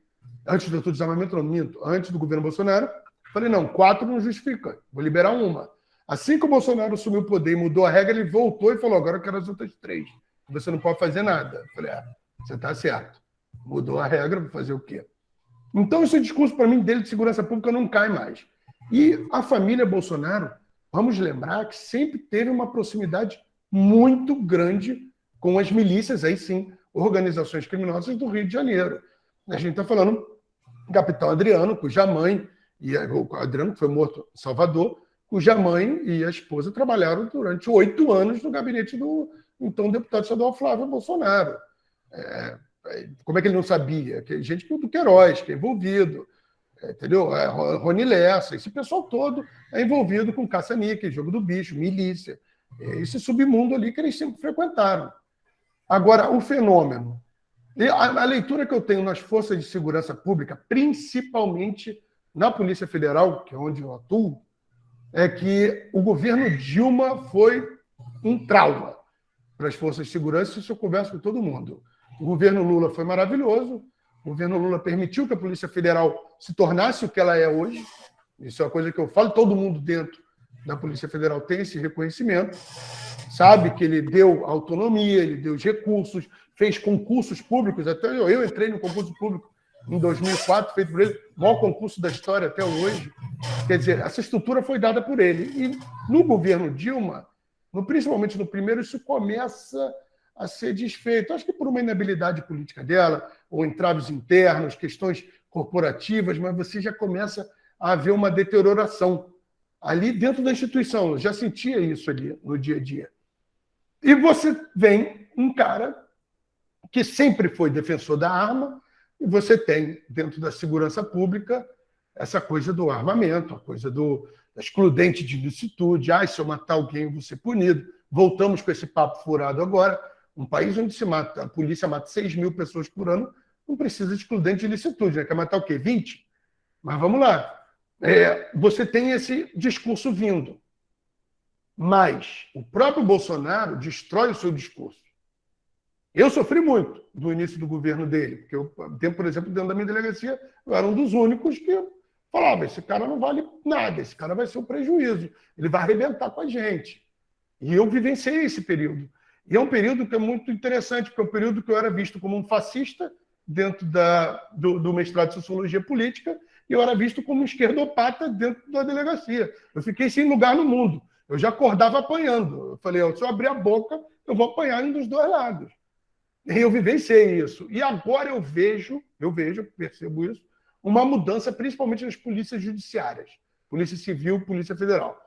Antes do Estatuto de Desarmamento, não minto, antes do governo Bolsonaro. Falei, não, 4 não justifica, vou liberar uma. Assim que o Bolsonaro assumiu o poder e mudou a regra, ele voltou e falou, agora eu quero as outras 3. Você não pode fazer nada. Eu falei, você está certo. Mudou a regra, vou fazer o quê? Então, esse discurso, para mim, dele de segurança pública não cai mais. E a família Bolsonaro, vamos lembrar que sempre teve uma proximidade muito grande com as milícias, aí sim, organizações criminosas do Rio de Janeiro. A gente está falando do capitão Adriano, cuja mãe, o Adriano que foi morto em Salvador, cuja mãe e a esposa trabalharam durante 8 anos no gabinete do então deputado estadual Flávio Bolsonaro. Como é que ele não sabia? Gente do Queiroz, que é envolvido, entendeu? Rony Lessa, esse pessoal todo é envolvido com caça-níquel, jogo do bicho, milícia, esse submundo ali que eles sempre frequentaram. Agora, o fenômeno. A leitura que eu tenho nas forças de segurança pública, principalmente na Polícia Federal, que é onde eu atuo, é que o governo Dilma foi um trauma para as forças de segurança, isso eu converso com todo mundo. O governo Lula foi maravilhoso, o governo Lula permitiu que a Polícia Federal se tornasse o que ela é hoje, isso é uma coisa que eu falo, todo mundo dentro da Polícia Federal tem esse reconhecimento, sabe que ele deu autonomia, ele deu os recursos, fez concursos públicos, até eu entrei no concurso público em 2004, feito por ele, o maior concurso da história até hoje. Quer dizer, essa estrutura foi dada por ele. E no governo Dilma, principalmente no primeiro, isso começa a ser desfeito. Acho que por uma inabilidade política dela, ou entraves internos, questões corporativas, mas você já começa a haver uma deterioração ali dentro da instituição. Eu já sentia isso ali no dia a dia. E você vem um cara que sempre foi defensor da arma, e você tem, dentro da segurança pública, essa coisa do armamento, a coisa da excludente de ilicitude. Se eu matar alguém, eu vou ser punido. Voltamos com esse papo furado agora. Um país onde a polícia mata 6 mil pessoas por ano, não precisa de excludente de ilicitude, né? Quer matar o quê? 20? Mas vamos lá. Você tem esse discurso vindo. Mas o próprio Bolsonaro destrói o seu discurso. Eu sofri muito do início do governo dele, porque eu, por exemplo, dentro da minha delegacia, eu era um dos únicos que falava, esse cara não vale nada, esse cara vai ser um prejuízo, ele vai arrebentar com a gente. E eu vivenciei esse período. E é um período que é muito interessante, porque é um período que eu era visto como um fascista dentro do mestrado de Sociologia Política, e eu era visto como um esquerdopata dentro da delegacia. Eu fiquei sem lugar no mundo. Eu já acordava apanhando. Eu falei, se eu abrir a boca, eu vou apanhar em um dos dois lados. E eu vivenciei isso. E agora eu percebo isso, uma mudança principalmente nas polícias judiciárias. Polícia Civil, Polícia Federal.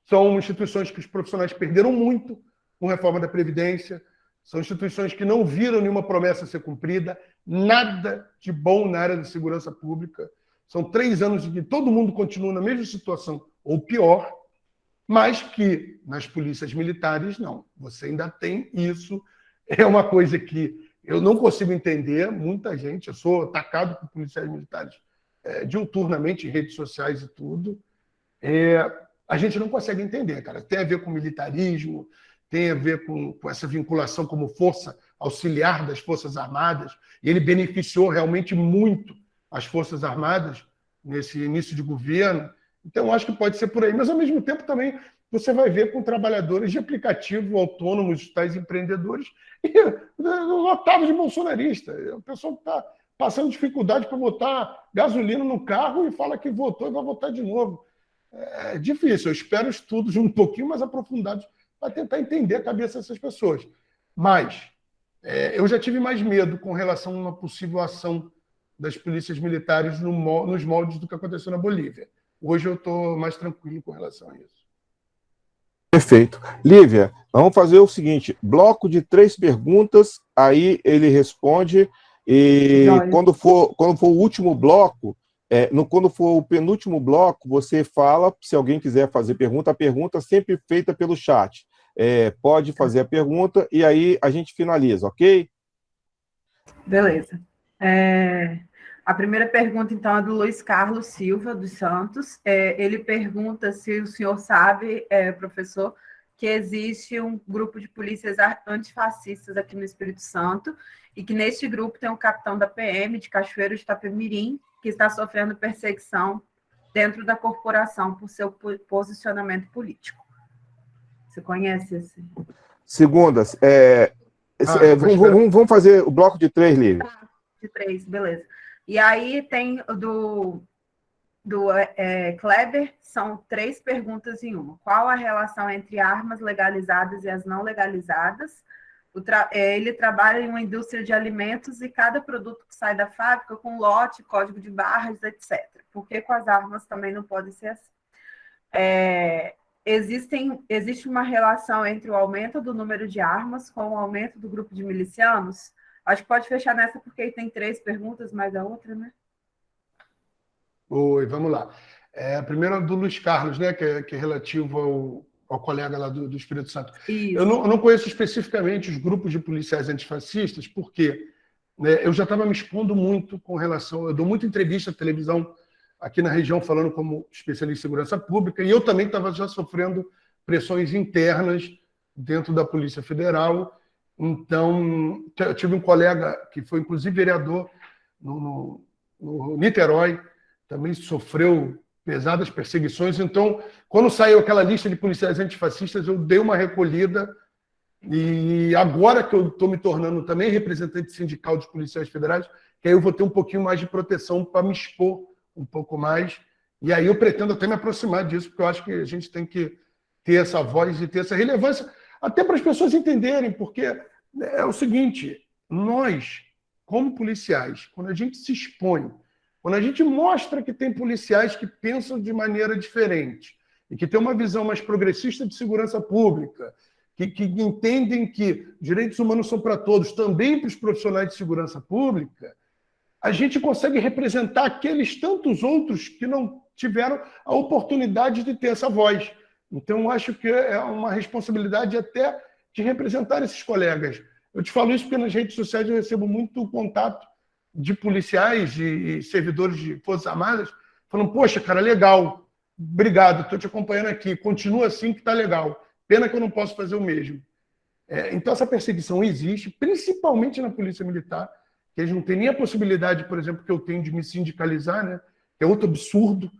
São instituições que os profissionais perderam muito com a reforma da Previdência, são instituições que não viram nenhuma promessa ser cumprida, nada de bom na área da segurança pública. São 3 anos em que todo mundo continua na mesma situação, ou pior, mas que nas polícias militares, não. Você ainda tem isso. É uma coisa que eu não consigo entender, muita gente, eu sou atacado por policiais militares diuturnamente em redes sociais e tudo. A gente não consegue entender, cara. Tem a ver com militarismo, tem a ver com essa vinculação como força auxiliar das Forças Armadas, e ele beneficiou realmente muito as Forças Armadas nesse início de governo. Então, acho que pode ser por aí. Mas, ao mesmo tempo, também você vai ver com trabalhadores de aplicativo autônomos, tais empreendedores, e lotados de bolsonarista. O pessoal está passando dificuldade para botar gasolina no carro e fala que votou e vai votar de novo. É difícil. Eu espero estudos um pouquinho mais aprofundados para tentar entender a cabeça dessas pessoas. Mas eu já tive mais medo com relação a uma possível ação das polícias militares nos moldes do que aconteceu na Bolívia. Hoje eu estou mais tranquilo com relação a isso. Perfeito. Lívia, vamos fazer o seguinte, bloco de 3 perguntas, aí ele responde, e quando for o último bloco, quando for o penúltimo bloco, você fala, se alguém quiser fazer pergunta, a pergunta sempre feita pelo chat. Pode fazer a pergunta e aí a gente finaliza, ok? Beleza. A primeira pergunta, então, é do Luiz Carlos Silva, dos Santos. Ele pergunta se o senhor sabe, professor, que existe um grupo de polícias antifascistas aqui no Espírito Santo e que neste grupo tem um capitão da PM de Cachoeiro de Itapemirim que está sofrendo perseguição dentro da corporação por seu posicionamento político. Você conhece esse? Segundas. Vamos fazer o bloco de 3, Lívia. De 3, beleza. E aí tem do Kleber, são 3 perguntas em uma. Qual a relação entre armas legalizadas e as não legalizadas? Ele trabalha em uma indústria de alimentos e cada produto que sai da fábrica com lote, código de barras, etc. Por que com as armas também não pode ser assim? Existe uma relação entre o aumento do número de armas com o aumento do grupo de milicianos? Acho que pode fechar nessa, porque aí tem 3 perguntas, mais a outra, né? Oi, vamos lá. A primeira do Luiz Carlos, né, que é relativo ao colega lá do Espírito Santo. Isso. Eu não conheço especificamente os grupos de policiais antifascistas, porque eu já estava me expondo muito com relação... Eu dou muita entrevista à televisão aqui na região, falando como especialista em segurança pública, e eu também estava já sofrendo pressões internas dentro da Polícia Federal. Então, eu tive um colega que foi, inclusive, vereador no Niterói, também sofreu pesadas perseguições. Então, quando saiu aquela lista de policiais antifascistas, eu dei uma recolhida. E agora que eu estou me tornando também representante sindical dos policiais federais, que aí eu vou ter um pouquinho mais de proteção para me expor um pouco mais. E aí eu pretendo até me aproximar disso, porque eu acho que a gente tem que ter essa voz e ter essa relevância, até para as pessoas entenderem, porque é o seguinte, nós, como policiais, quando a gente se expõe, quando a gente mostra que tem policiais que pensam de maneira diferente e que têm uma visão mais progressista de segurança pública, que entendem que direitos humanos são para todos, também para os profissionais de segurança pública, a gente consegue representar aqueles tantos outros que não tiveram a oportunidade de ter essa voz. Então, eu acho que é uma responsabilidade até de representar esses colegas. Eu te falo isso porque nas redes sociais eu recebo muito contato de policiais e servidores de Forças Armadas falando, poxa, cara, legal, obrigado, estou te acompanhando aqui, continua assim que está legal. Pena que eu não posso fazer o mesmo. Então, essa perseguição existe, principalmente na Polícia Militar, que eles não têm nem a possibilidade, por exemplo, que eu tenho de me sindicalizar, né? Que é outro absurdo.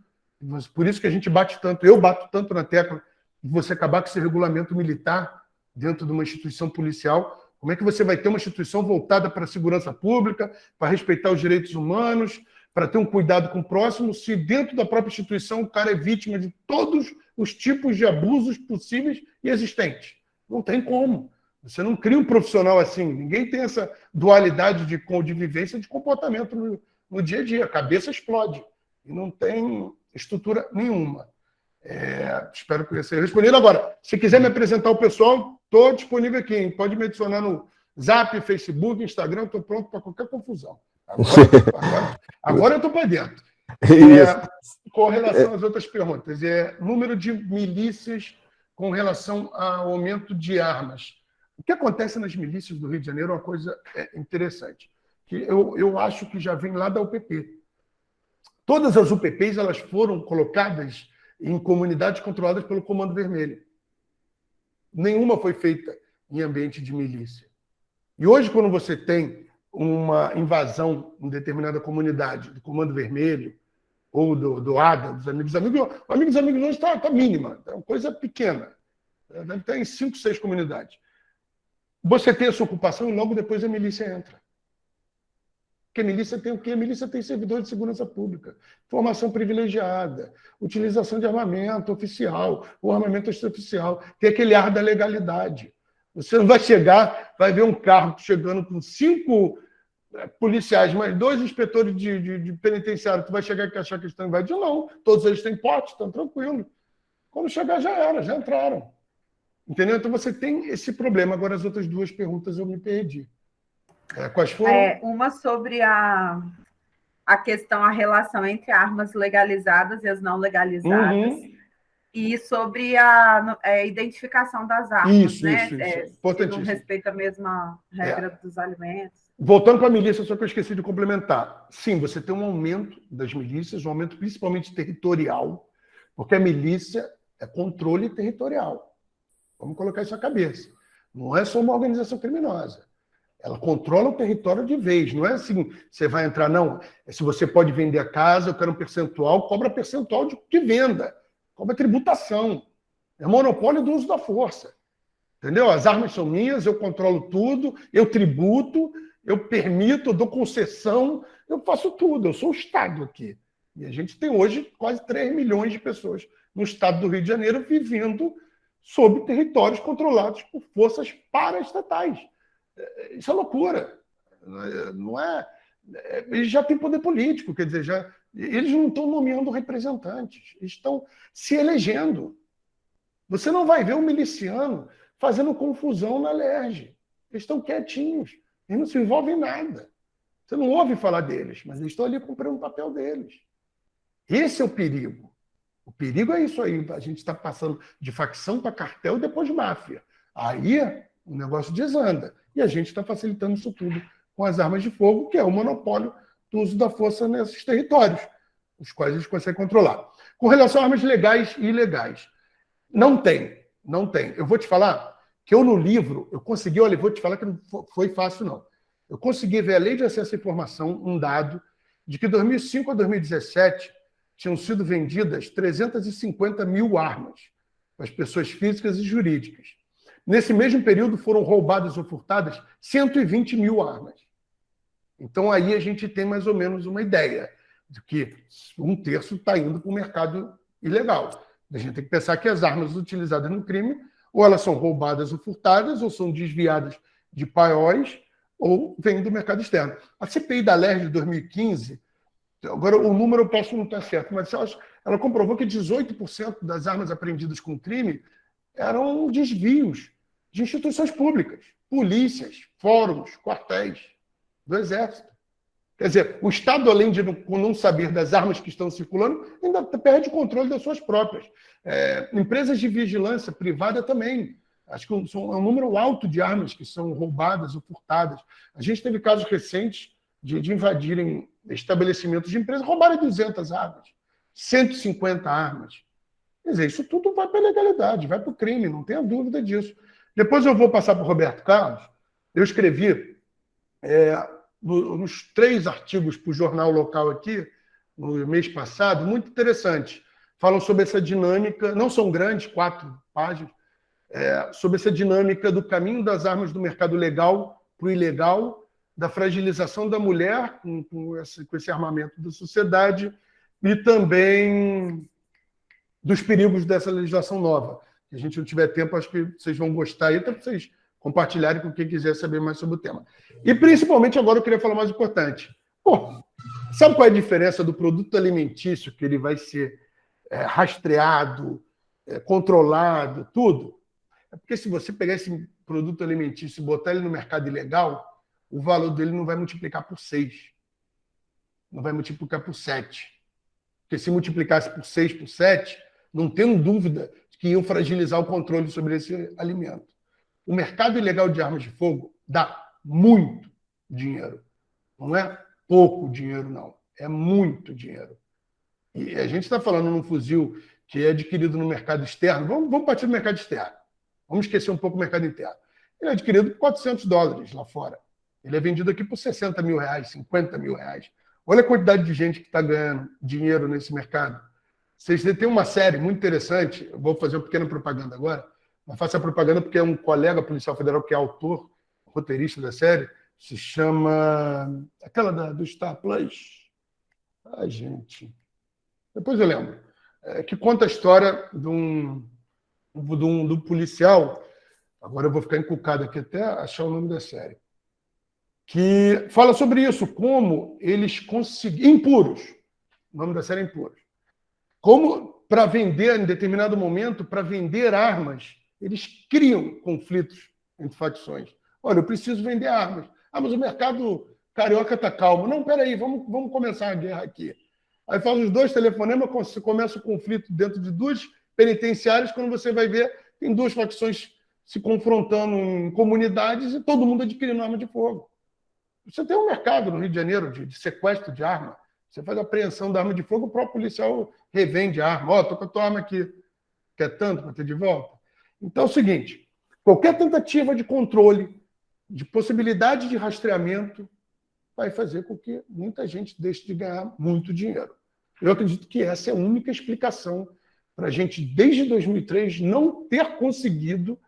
Por isso que a gente bate tanto, eu bato tanto na tecla de você acabar com esse regulamento militar dentro de uma instituição policial. Como é que você vai ter uma instituição voltada para a segurança pública, para respeitar os direitos humanos, para ter um cuidado com o próximo, se dentro da própria instituição o cara é vítima de todos os tipos de abusos possíveis e existentes? Não tem como. Você não cria um profissional assim. Ninguém tem essa dualidade de convivência de comportamento no dia a dia. A cabeça explode. E não tem estrutura nenhuma. Espero que você tenha respondido. Agora, se quiser me apresentar o pessoal, estou disponível aqui. Hein? Pode me adicionar no Zap, Facebook, Instagram. Estou pronto para qualquer confusão. Agora eu estou para dentro. Com relação às outras perguntas, número de milícias com relação ao aumento de armas. O que acontece nas milícias do Rio de Janeiro é uma coisa interessante, que eu acho que já vem lá da UPP. Todas as UPPs elas foram colocadas em comunidades controladas pelo Comando Vermelho. Nenhuma foi feita em ambiente de milícia. E hoje, quando você tem uma invasão em determinada comunidade do Comando Vermelho ou do ADA, dos Amigos hoje está mínima, é uma coisa pequena. Deve estar em 5, 6 comunidades. Você tem essa ocupação e logo depois a milícia entra. Porque a milícia tem o quê? A milícia tem servidor de segurança pública, formação privilegiada, utilização de armamento oficial, ou armamento extraoficial, tem aquele ar da legalidade. Você não vai chegar, vai ver um carro chegando com 5 policiais, mais 2 inspetores de penitenciário, tu vai chegar e achar que eles estão invadindo? Não, todos eles têm porte, estão tranquilos. Quando chegar já era, já entraram. Entendeu? Então você tem esse problema. Agora as outras 2 perguntas eu me perdi. Quais foram? Uma sobre a questão, a relação entre armas legalizadas e as não legalizadas. E sobre a identificação das armas, isso, né? Isso. Se não respeita a mesma regra dos alimentos. Voltando para a milícia, só que eu esqueci de complementar. Sim, você tem um aumento das milícias, um aumento principalmente territorial, porque a milícia é controle territorial. Vamos colocar isso na cabeça. Não é só uma organização criminosa. Ela controla o território de vez. Não é assim, você vai entrar, não. Se você pode vender a casa, eu quero um percentual, cobra percentual de venda. Cobra tributação. É monopólio do uso da força. Entendeu? As armas são minhas, eu controlo tudo, eu tributo, eu permito, eu dou concessão, eu faço tudo. Eu sou o Estado aqui. E a gente tem hoje quase 3 milhões de pessoas no estado do Rio de Janeiro vivendo sob territórios controlados por forças paraestatais. Isso é loucura. Não é... Eles já têm poder político, quer dizer, eles não estão nomeando representantes, eles estão se elegendo. Você não vai ver um miliciano fazendo confusão na LERJ. Eles estão quietinhos, eles não se envolvem em nada. Você não ouve falar deles, mas eles estão ali cumprindo o papel deles. Esse é o perigo. O perigo é isso aí. A gente está passando de facção para cartel e depois de máfia. Aí o negócio desanda. E a gente está facilitando isso tudo com as armas de fogo, que é o monopólio do uso da força nesses territórios, os quais eles conseguem controlar. Com relação a armas legais e ilegais, não tem. Eu vou te falar que eu no livro, eu consegui, olha, eu vou te falar que não foi fácil, não. Eu consegui ver a Lei de Acesso à Informação, um dado de que de 2005 a 2017 tinham sido vendidas 350 mil armas para as pessoas físicas e jurídicas. Nesse mesmo período foram roubadas ou furtadas 120 mil armas. Então aí a gente tem mais ou menos uma ideia de que 1/3 está indo para o mercado ilegal. A gente tem que pensar que as armas utilizadas no crime ou elas são roubadas ou furtadas, ou são desviadas de paióis, ou vêm do mercado externo. A CPI da LERJ de 2015, agora o número eu posso não estar certo, mas ela comprovou que 18% das armas apreendidas com crime eram desvios de instituições públicas, polícias, fóruns, quartéis do Exército. Quer dizer, o Estado, além de não saber das armas que estão circulando, ainda perde o controle das suas próprias. Empresas de vigilância privada também. Acho que é um número alto de armas que são roubadas ou furtadas. A gente teve casos recentes de invadirem estabelecimentos de empresas, roubarem 200 armas, 150 armas. Quer dizer, isso tudo vai para a legalidade, vai para o crime, não tenha dúvida disso. Depois eu vou passar para o Roberto Carlos. Eu escrevi nos 3 artigos para o jornal local aqui, no mês passado, muito interessante. Falam sobre essa dinâmica, não são grandes, 4 páginas, sobre essa dinâmica do caminho das armas do mercado legal para o ilegal, da fragilização da mulher com esse armamento da sociedade e também dos perigos dessa legislação nova. Se a gente não tiver tempo, acho que vocês vão gostar aí, até para vocês compartilharem com quem quiser saber mais sobre o tema. E, principalmente, agora eu queria falar mais importante. Sabe qual é a diferença do produto alimentício, que ele vai ser rastreado, controlado, tudo? É porque se você pegar esse produto alimentício e botar ele no mercado ilegal, o valor dele não vai multiplicar por 6. Não vai multiplicar por 7. Porque se multiplicasse por 6, por 7, não tenho dúvida de que iam fragilizar o controle sobre esse alimento. O mercado ilegal de armas de fogo dá muito dinheiro. Não é pouco dinheiro, não. É muito dinheiro. E a gente está falando num fuzil que é adquirido no mercado externo. Vamos partir do mercado externo. Vamos esquecer um pouco o mercado interno. Ele é adquirido por $400 lá fora. Ele é vendido aqui por 60 mil reais, 50 mil reais. Olha a quantidade de gente que está ganhando dinheiro nesse mercado. Vocês têm uma série muito interessante, eu vou fazer uma pequena propaganda agora, mas faço a propaganda porque é um colega policial federal que é autor, roteirista da série, se chama... aquela do Star Plus. Ai, gente. Depois eu lembro. Que conta a história de um policial, agora eu vou ficar encucado aqui até achar o nome da série, que fala sobre isso, como eles conseguiram... Impuros. O nome da série é Impuros. Como, para vender, em determinado momento, para vender armas, eles criam conflitos entre facções. Olha, eu preciso vender armas. Mas o mercado carioca está calmo. Não, peraí, vamos começar a guerra aqui. Aí faz os 2 telefonemas, começa o conflito dentro de 2 penitenciárias, quando você vai ver, tem 2 facções se confrontando em comunidades e todo mundo adquirindo arma de fogo. Você tem um mercado no Rio de Janeiro de sequestro de arma. Você faz a apreensão da arma de fogo, o próprio policial revende a arma. Ó, tô com a tua arma aqui. Quer tanto para ter de volta? Então é o seguinte, qualquer tentativa de controle, de possibilidade de rastreamento, vai fazer com que muita gente deixe de ganhar muito dinheiro. Eu acredito que essa é a única explicação para a gente, desde 2003, não ter conseguido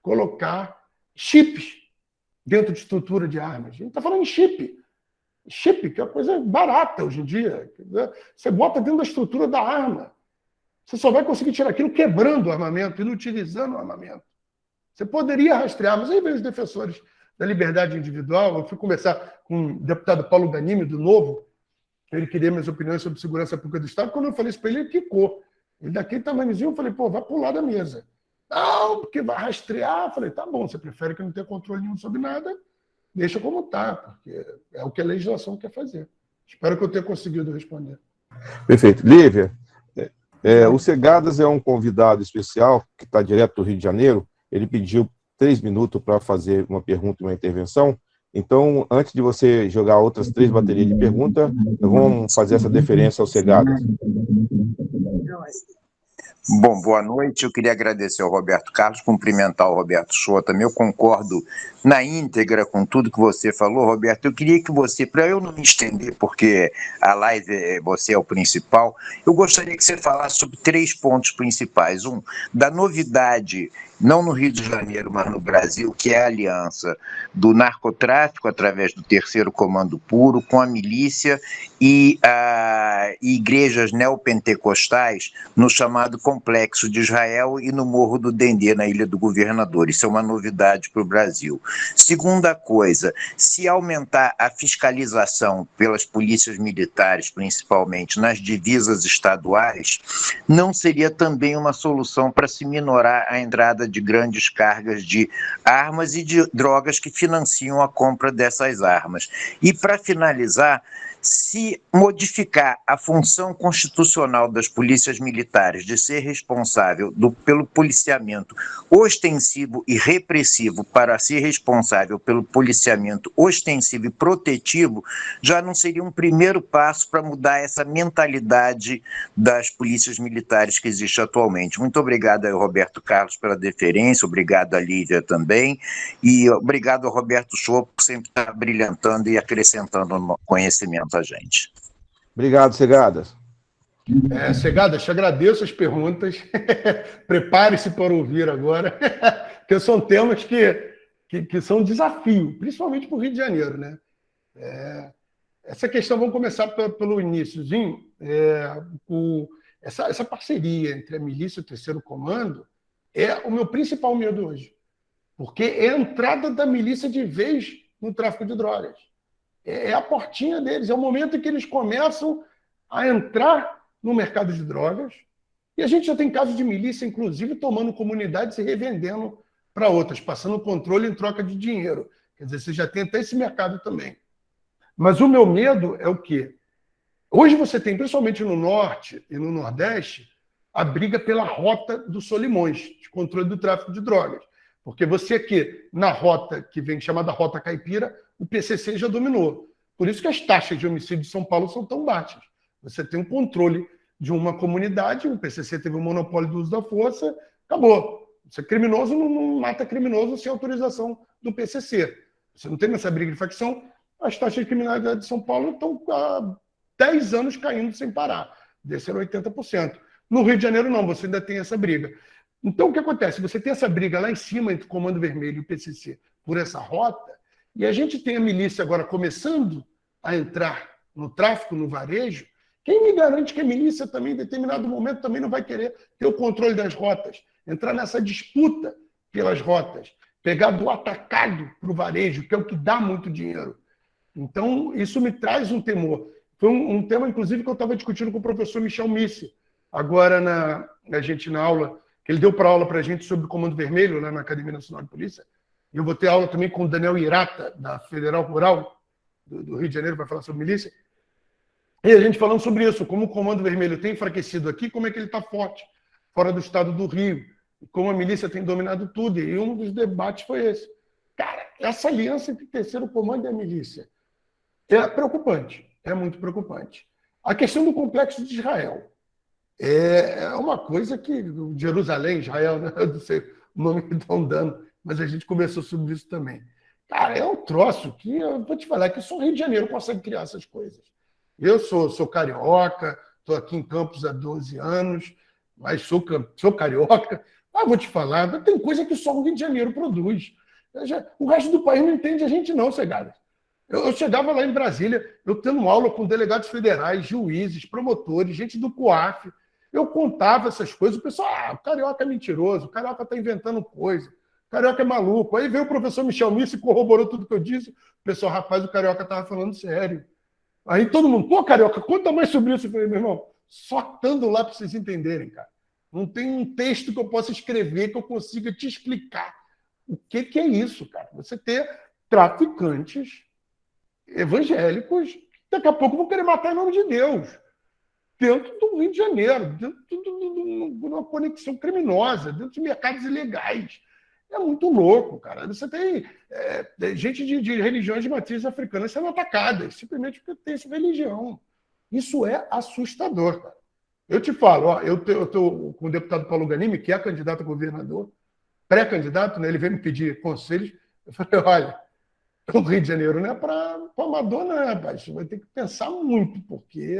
colocar chips dentro de estrutura de armas. A gente está falando em chip. Chip, que é uma coisa barata hoje em dia. Você bota dentro da estrutura da arma. Você só vai conseguir tirar aquilo quebrando o armamento, inutilizando o armamento. Você poderia rastrear, mas aí veio os defensores da liberdade individual. Eu fui conversar com o deputado Paulo Ganimi, do Novo. Ele queria minhas opiniões sobre segurança pública do Estado. Quando eu falei isso para ele, ele quicou. Ele daquele tamanhozinho, eu falei, pô, vai pular da mesa. Não, porque vai rastrear. Eu falei, tá bom, você prefere que eu não tenha controle nenhum sobre nada, deixa como está, porque é o que a legislação quer fazer. Espero que eu tenha conseguido responder. Perfeito. Lívia, o Segadas é um convidado especial que está direto do Rio de Janeiro. Ele pediu 3 minutos para fazer uma pergunta e uma intervenção. Então, antes de você jogar outras 3 baterias de perguntas, vamos fazer essa deferência ao Segadas. Bom, boa noite. Eu queria agradecer ao Roberto Carlos, cumprimentar o Roberto Shoa também. Eu concordo na íntegra com tudo que você falou, Roberto. Eu queria que você, para eu não me estender, porque a live você é o principal, eu gostaria que você falasse sobre 3 pontos principais. Um, da novidade, não no Rio de Janeiro, mas no Brasil, que é a aliança do narcotráfico através do Terceiro Comando Puro com a milícia e igrejas neopentecostais no chamado Complexo de Israel e no Morro do Dendê, na Ilha do Governador. Isso é uma novidade para o Brasil. Segunda coisa, se aumentar a fiscalização pelas polícias militares, principalmente nas divisas estaduais, não seria também uma solução para se minorar a entrada de grandes cargas de armas e de drogas que financiam a compra dessas armas. E, para finalizar, se modificar a função constitucional das polícias militares de ser responsável pelo policiamento ostensivo e repressivo para ser responsável pelo policiamento ostensivo e protetivo, já não seria um primeiro passo para mudar essa mentalidade das polícias militares que existe atualmente. Muito obrigado ao Roberto Carlos pela deferência, obrigado a Lívia também, e obrigado ao Roberto Shoa por sempre estar brilhantando e acrescentando conhecimento a gente. Obrigado, Segadas. Segadas, te agradeço as perguntas. Prepare-se para ouvir agora, porque são temas que são um desafio, principalmente para o Rio de Janeiro, né? Essa questão, vamos começar pelo iníciozinho. Essa parceria entre a milícia e o Terceiro Comando é o meu principal medo hoje, porque é a entrada da milícia de vez no tráfico de drogas. É a portinha deles, é o momento em que eles começam a entrar no mercado de drogas, e a gente já tem casos de milícia, inclusive, tomando comunidades e revendendo para outras, passando o controle em troca de dinheiro. Quer dizer, você já tem até esse mercado também. Mas o meu medo é o quê? Hoje você tem, principalmente no Norte e no Nordeste, a briga pela rota dos Solimões, de controle do tráfico de drogas. Porque você aqui, na rota que vem chamada Rota Caipira, o PCC já dominou. Por isso que as taxas de homicídio de São Paulo são tão baixas. Você tem um controle de uma comunidade, o PCC teve o monopólio do uso da força, acabou. Você criminoso não mata criminoso sem autorização do PCC. Você não tem essa briga de facção. As taxas de criminalidade de São Paulo estão há 10 anos caindo sem parar. Desceram 80%. No Rio de Janeiro, não. Você ainda tem essa briga. Então, o que acontece? Você tem essa briga lá em cima entre o Comando Vermelho e o PCC por essa rota, e a gente tem a milícia agora começando a entrar no tráfico, no varejo. Quem me garante que a milícia também, em determinado momento, também não vai querer ter o controle das rotas, entrar nessa disputa pelas rotas, pegar do atacado para o varejo, que é o que dá muito dinheiro. Então, isso me traz um temor. Foi um tema, inclusive, que eu estava discutindo com o professor Michel Missi, agora na aula, que ele deu aula para a gente sobre o Comando Vermelho, lá na Academia Nacional de Polícia. E eu vou ter aula também com o Daniel Irata, da Federal Rural, do Rio de Janeiro, para falar sobre milícia. E a gente falando sobre isso, como o Comando Vermelho tem enfraquecido aqui, como é que ele está forte fora do estado do Rio, como a milícia tem dominado tudo. E um dos debates foi esse. Cara, essa aliança entre o Terceiro Comando e a milícia, É preocupante, é muito preocupante. A questão do complexo de Israel é uma coisa que Jerusalém, Israel, né? Eu não sei o nome que estão dando, mas a gente conversou sobre isso também. Cara, é um troço que eu vou te falar que só o Rio de Janeiro consegue criar essas coisas. Eu sou carioca, estou aqui em Campos há 12 anos, mas sou carioca. Mas vou te falar, tem coisa que só o Rio de Janeiro produz. O resto do país não entende a gente não, Cegada. Eu chegava lá em Brasília, eu tendo aula com delegados federais, juízes, promotores, gente do COAF. Eu contava essas coisas, o pessoal, o carioca é mentiroso, o carioca está inventando coisa, o carioca é maluco. Aí veio o professor Michel Miss e corroborou tudo que eu disse. O pessoal, rapaz, o carioca estava falando sério. Aí todo mundo, pô, carioca, conta mais sobre isso. Eu falei, meu irmão, só estando lá para vocês entenderem, cara. Não tem um texto que eu possa escrever que eu consiga te explicar o que é isso, cara. Você ter traficantes evangélicos, daqui a pouco vão querer matar em nome de Deus, dentro do Rio de Janeiro, dentro de uma conexão criminosa, dentro de mercados ilegais. É muito louco, cara. Você tem gente de religiões de matriz africana sendo atacadas, simplesmente porque tem essa religião. Isso é assustador, cara. Eu te falo, ó, eu estou com o deputado Paulo Ganimi, que é candidato a governador, pré-candidato, né? Ele veio me pedir conselhos. Eu falei, olha, o Rio de Janeiro não é para amador, não, rapaz. Você vai ter que pensar muito, porque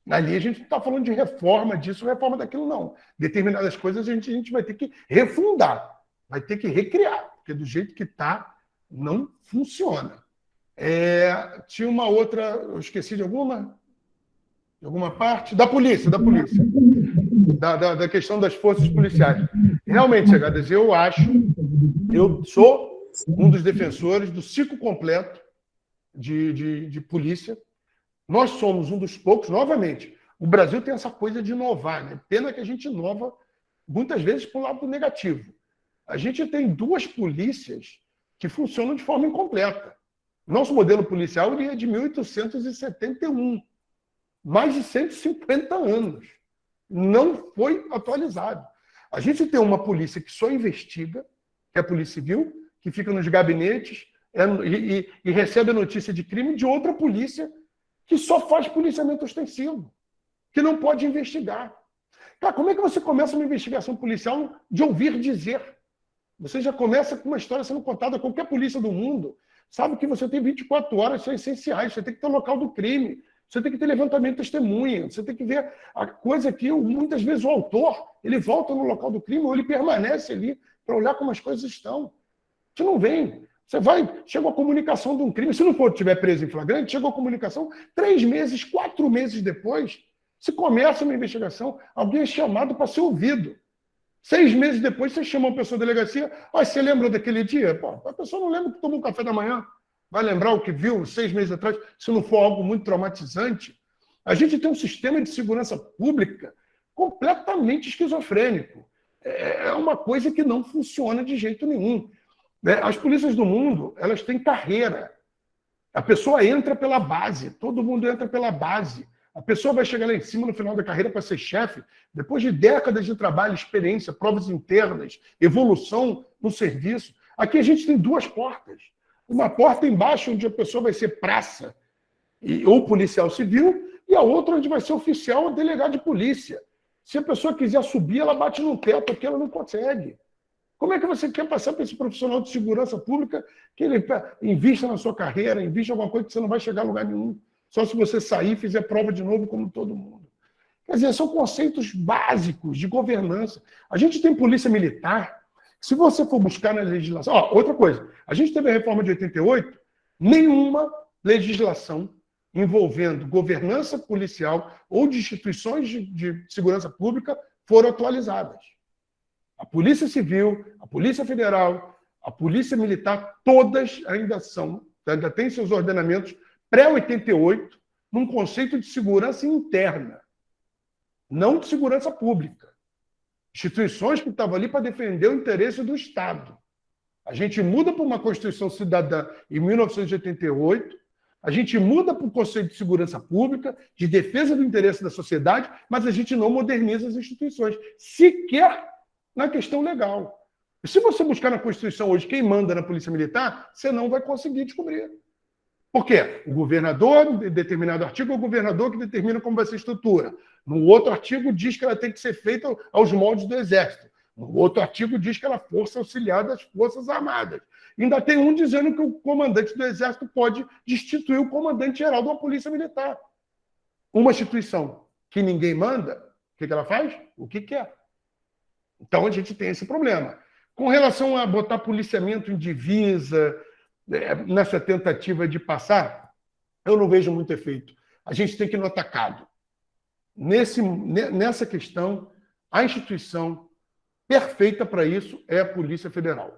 ali a gente não está falando de reforma disso, reforma daquilo, não. Determinadas coisas a gente vai ter que refundar, vai ter que recriar, porque do jeito que está, não funciona. Tinha uma outra, eu esqueci de alguma parte? Da polícia. Da questão das forças policiais. Realmente, Cegadas, eu sou um dos defensores do ciclo completo de polícia. Nós somos um dos poucos, novamente, o Brasil tem essa coisa de inovar, né? Pena que a gente inova muitas vezes para o lado negativo. A gente tem duas polícias que funcionam de forma incompleta. Nosso modelo policial é de 1871, mais de 150 anos. Não foi atualizado. A gente tem uma polícia que só investiga, que é a Polícia Civil, que fica nos gabinetes e recebe a notícia de crime de outra polícia que só faz policiamento ostensivo, que não pode investigar. Cara, como é que você começa uma investigação policial de ouvir dizer? Você já começa com uma história sendo contada a qualquer polícia do mundo, sabe que você tem 24 horas, são essenciais, você tem que ter o local do crime, você tem que ter levantamento de testemunha, você tem que ver a coisa que muitas vezes o autor, ele volta no local do crime ou ele permanece ali para olhar como as coisas estão. Você não vem. Você vai, chega a comunicação de um crime, se não for estiver preso em flagrante, chega a comunicação 3 meses, 4 meses depois, se começa uma investigação, alguém é chamado para ser ouvido. 6 meses depois, você chama uma pessoa da delegacia, você lembra daquele dia? Pô, a pessoa não lembra que tomou um café da manhã, vai lembrar o que viu 6 meses atrás, se não for algo muito traumatizante. A gente tem um sistema de segurança pública completamente esquizofrênico. É uma coisa que não funciona de jeito nenhum. As polícias do mundo, elas têm carreira. A pessoa entra pela base, todo mundo entra pela base. A pessoa vai chegar lá em cima no final da carreira para ser chefe, depois de décadas de trabalho, experiência, provas internas, evolução no serviço. Aqui a gente tem 2 portas. Uma porta embaixo, onde a pessoa vai ser praça ou policial civil, e a outra onde vai ser oficial ou delegado de polícia. Se a pessoa quiser subir, ela bate no teto, aqui ela não consegue. Como é que você quer passar para esse profissional de segurança pública que ele invista na sua carreira, invista em alguma coisa que você não vai chegar a lugar nenhum? Só se você sair e fizer prova de novo, como todo mundo. Quer dizer, são conceitos básicos de governança. A gente tem polícia militar. Se você for buscar na legislação... outra coisa. A gente teve a reforma de 88, nenhuma legislação envolvendo governança policial ou de instituições de segurança pública foram atualizadas. A Polícia Civil, a Polícia Federal, a Polícia Militar, todas ainda têm seus ordenamentos pré-88 num conceito de segurança interna, não de segurança pública. Instituições que estavam ali para defender o interesse do Estado. A gente muda para uma Constituição Cidadã em 1988, a gente muda para o conceito de segurança pública, de defesa do interesse da sociedade, mas a gente não moderniza as instituições, sequer na questão legal. E se você buscar na Constituição hoje quem manda na Polícia Militar, você não vai conseguir descobrir. Por quê? O governador, de determinado artigo, é o governador que determina como vai ser a estrutura. No outro artigo diz que ela tem que ser feita aos moldes do Exército. No outro artigo diz que ela é força auxiliar das Forças Armadas. Ainda tem um dizendo que o comandante do Exército pode destituir o comandante-geral de uma polícia militar. Uma instituição que ninguém manda, o que ela faz? O que quer. Então a gente tem esse problema. Com relação a botar policiamento em divisa, nessa tentativa de passar, eu não vejo muito efeito. A gente tem que ir no atacado. Nessa questão, a instituição perfeita para isso é a Polícia Federal.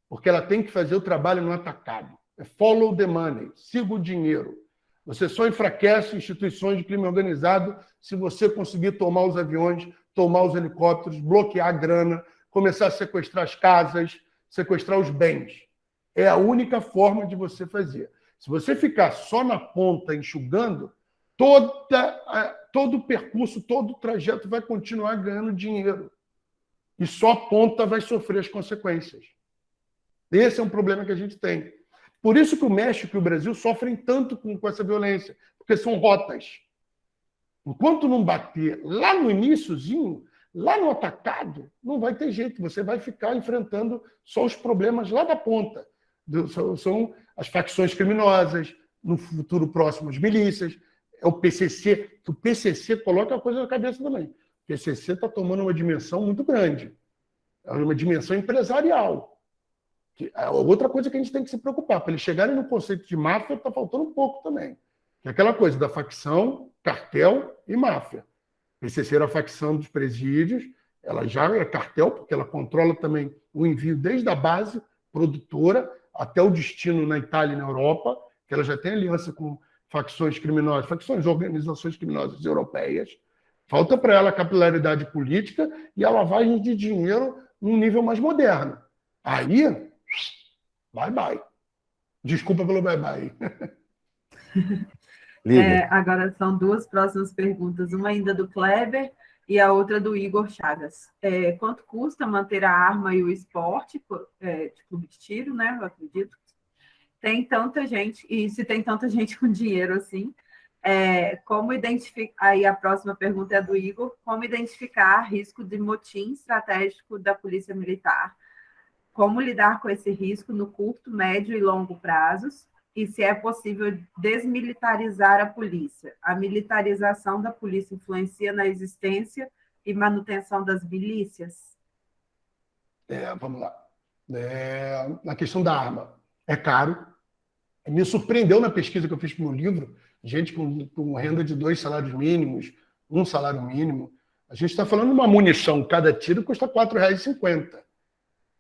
Porque ela tem que fazer o trabalho no atacado. É follow the money, siga o dinheiro. Você só enfraquece instituições de crime organizado se você conseguir tomar os aviões, tomar os helicópteros, bloquear a grana, começar a sequestrar as casas, sequestrar os bens. É a única forma de você fazer. Se você ficar só na ponta enxugando, todo o percurso, todo o trajeto vai continuar ganhando dinheiro. E só a ponta vai sofrer as consequências. Esse é um problema que a gente tem. Por isso que o México e o Brasil sofrem tanto com essa violência, porque são rotas. Enquanto não bater lá no iniciozinho, lá no atacado, não vai ter jeito. Você vai ficar enfrentando só os problemas lá da ponta. São as facções criminosas, no futuro próximo as milícias, é o PCC, que o PCC coloca a coisa na cabeça também. O PCC está tomando uma dimensão muito grande. É uma dimensão empresarial. Outra coisa que a gente tem que se preocupar, para eles chegarem no conceito de máfia, está faltando um pouco também. Que é aquela coisa da facção, cartel e máfia. A PCC era a facção dos presídios, ela já é cartel, porque ela controla também o envio desde a base produtora até o destino na Itália e na Europa, que ela já tem aliança com facções criminosas, organizações criminosas europeias. Falta para ela a capilaridade política e a lavagem de dinheiro num nível mais moderno. Aí, bye-bye. Desculpa pelo bye-bye. Agora são duas próximas perguntas, uma ainda do Kleber e a outra do Igor Chagas. Quanto custa manter a arma e o esporte de clube de tiro, né? Eu acredito. Tem tanta gente, e se tem tanta gente com dinheiro assim, como identificar... Aí a próxima pergunta é a do Igor. Como identificar risco de motim estratégico da Polícia Militar? Como lidar com esse risco no curto, médio e longo prazos? E se é possível desmilitarizar a polícia? A militarização da polícia influencia na existência e manutenção das milícias? Vamos lá. Na questão da arma, é caro. Me surpreendeu na pesquisa que eu fiz para o meu livro, gente com renda de 2 salários mínimos, 1 salário mínimo. A gente está falando de uma munição, cada tiro custa R$ 4,50.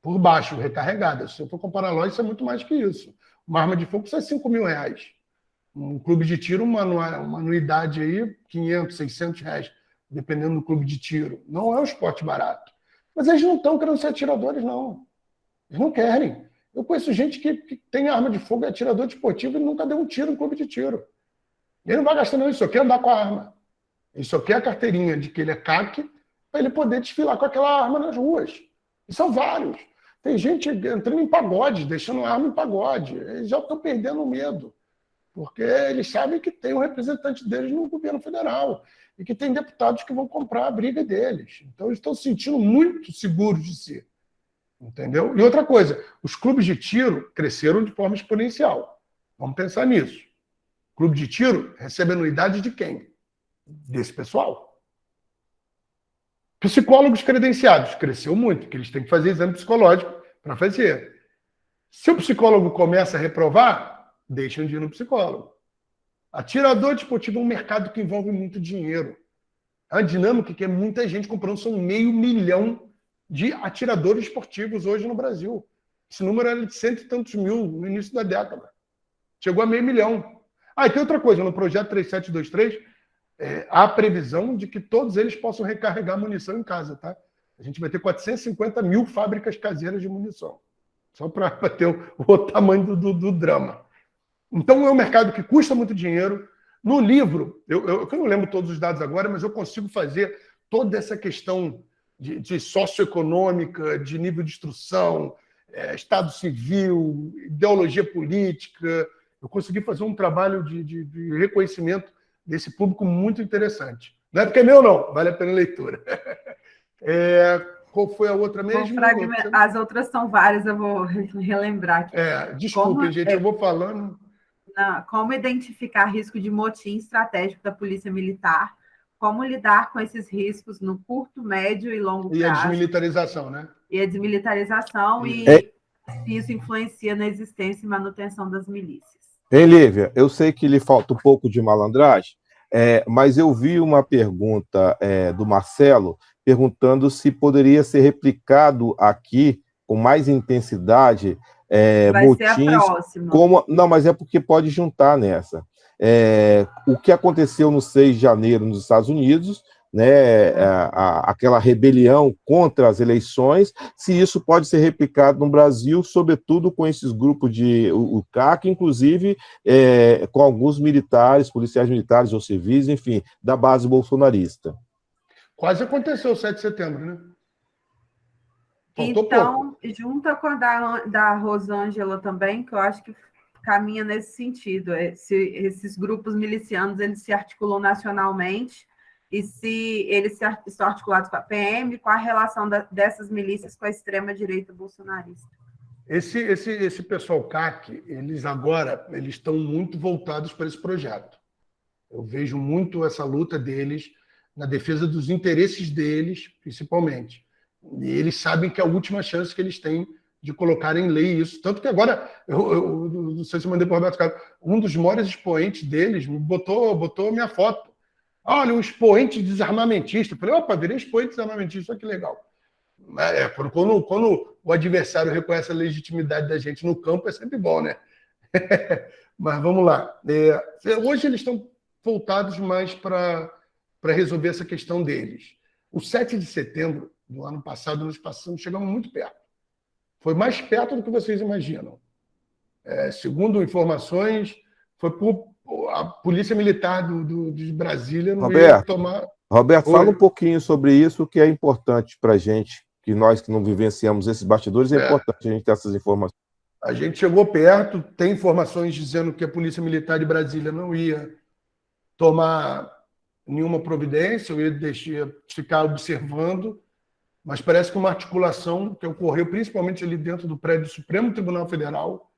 Por baixo, recarregada. Se eu for comparar loja, isso é muito mais que isso. Uma arma de fogo custa R$5.000. Um clube de tiro, uma anuidade aí, 500, 600 reais, dependendo do clube de tiro. Não é um esporte barato. Mas eles não estão querendo ser atiradores, não. Eles não querem. Eu conheço gente que tem arma de fogo, é atirador desportivo e nunca deu um tiro em clube de tiro. Ele não vai gastar, não. Ele só quer andar com a arma. Ele só quer a carteirinha de que ele é CAC para ele poder desfilar com aquela arma nas ruas. E são vários. Tem gente entrando em pagode, deixando a arma em pagode. Eles já estão perdendo o medo. Porque eles sabem que tem um representante deles no governo federal e que tem deputados que vão comprar a briga deles. Então, eles estão se sentindo muito seguros de si. Entendeu? E outra coisa, os clubes de tiro cresceram de forma exponencial. Vamos pensar nisso. Clube de tiro recebe anuidade de quem? Desse pessoal. Psicólogos credenciados cresceu muito, porque eles têm que fazer exame psicológico para fazer. Se o psicólogo começa a reprovar, deixam de ir no psicólogo. Atirador desportivo é um mercado que envolve muito dinheiro. A dinâmica que é muita gente comprando, são 500 mil de atiradores esportivos hoje no Brasil. Esse número era de 100 e tantos mil no início da década. Chegou a 500 mil. E tem outra coisa, no projeto 3723, há a previsão de que todos eles possam recarregar munição em casa, tá? A gente vai ter 450 mil fábricas caseiras de munição. Só para ter o tamanho do drama. Então, é um mercado que custa muito dinheiro. No livro, eu não lembro todos os dados agora, mas eu consigo fazer toda essa questão de socioeconômica, de nível de instrução, Estado civil, ideologia política, eu consegui fazer um trabalho de reconhecimento desse público muito interessante. Não é porque é meu, não. Vale a pena a leitura. Qual foi a outra mesmo? As outras são várias, eu vou relembrar aqui. Desculpem, gente, eu vou falando. Como identificar risco de motim estratégico da Polícia Militar, como lidar com esses riscos no curto, médio e longo prazo. E a desmilitarização, né? E a desmilitarização e isso influencia na existência e manutenção das milícias. Hein, Lívia, eu sei que lhe falta um pouco de malandragem, mas eu vi uma pergunta do Marcelo perguntando se poderia ser replicado aqui com mais intensidade Vai motins. ser a próxima. Não, mas é porque pode juntar nessa. O que aconteceu no 6 de janeiro nos Estados Unidos, né, aquela rebelião contra as eleições, se isso pode ser replicado no Brasil, sobretudo com esses grupos de o CAC, inclusive com alguns militares, policiais militares ou civis, enfim, da base bolsonarista. Quase aconteceu o 7 de setembro, né? Faltou pouco. Junta com a da Rosângela também, que eu acho que caminha nesse sentido. Esses grupos milicianos, eles se articulam nacionalmente, e se eles estão articulados com a PM, com a relação dessas milícias com a extrema-direita bolsonarista. Esse pessoal CAC, eles estão muito voltados para esse projeto. Eu vejo muito essa luta deles na defesa dos interesses deles, principalmente. E eles sabem que é a última chance que eles têm de colocar em lei isso. Tanto que agora, eu não sei se eu mandei para o Roberto Carlos, um dos maiores expoentes deles me botou minha foto. Olha, um expoente desarmamentista. Eu falei, opa, virei expoente desarmamentista, olha que legal. Quando o adversário reconhece a legitimidade da gente no campo, é sempre bom, né? Mas vamos lá. Hoje eles estão voltados mais para resolver essa questão deles. O 7 de setembro do ano passado, nós chegamos muito perto. Foi mais perto do que vocês imaginam. Segundo informações, foi por a Polícia Militar de Brasília não ia tomar... Roberto, fala um pouquinho sobre isso, que é importante para a gente, que nós que não vivenciamos esses bastidores, é importante a gente ter essas informações. A gente chegou perto, tem informações dizendo que a Polícia Militar de Brasília não ia tomar nenhuma providência, eu ia ficar observando, mas parece que uma articulação que ocorreu principalmente ali dentro do prédio do Supremo Tribunal Federal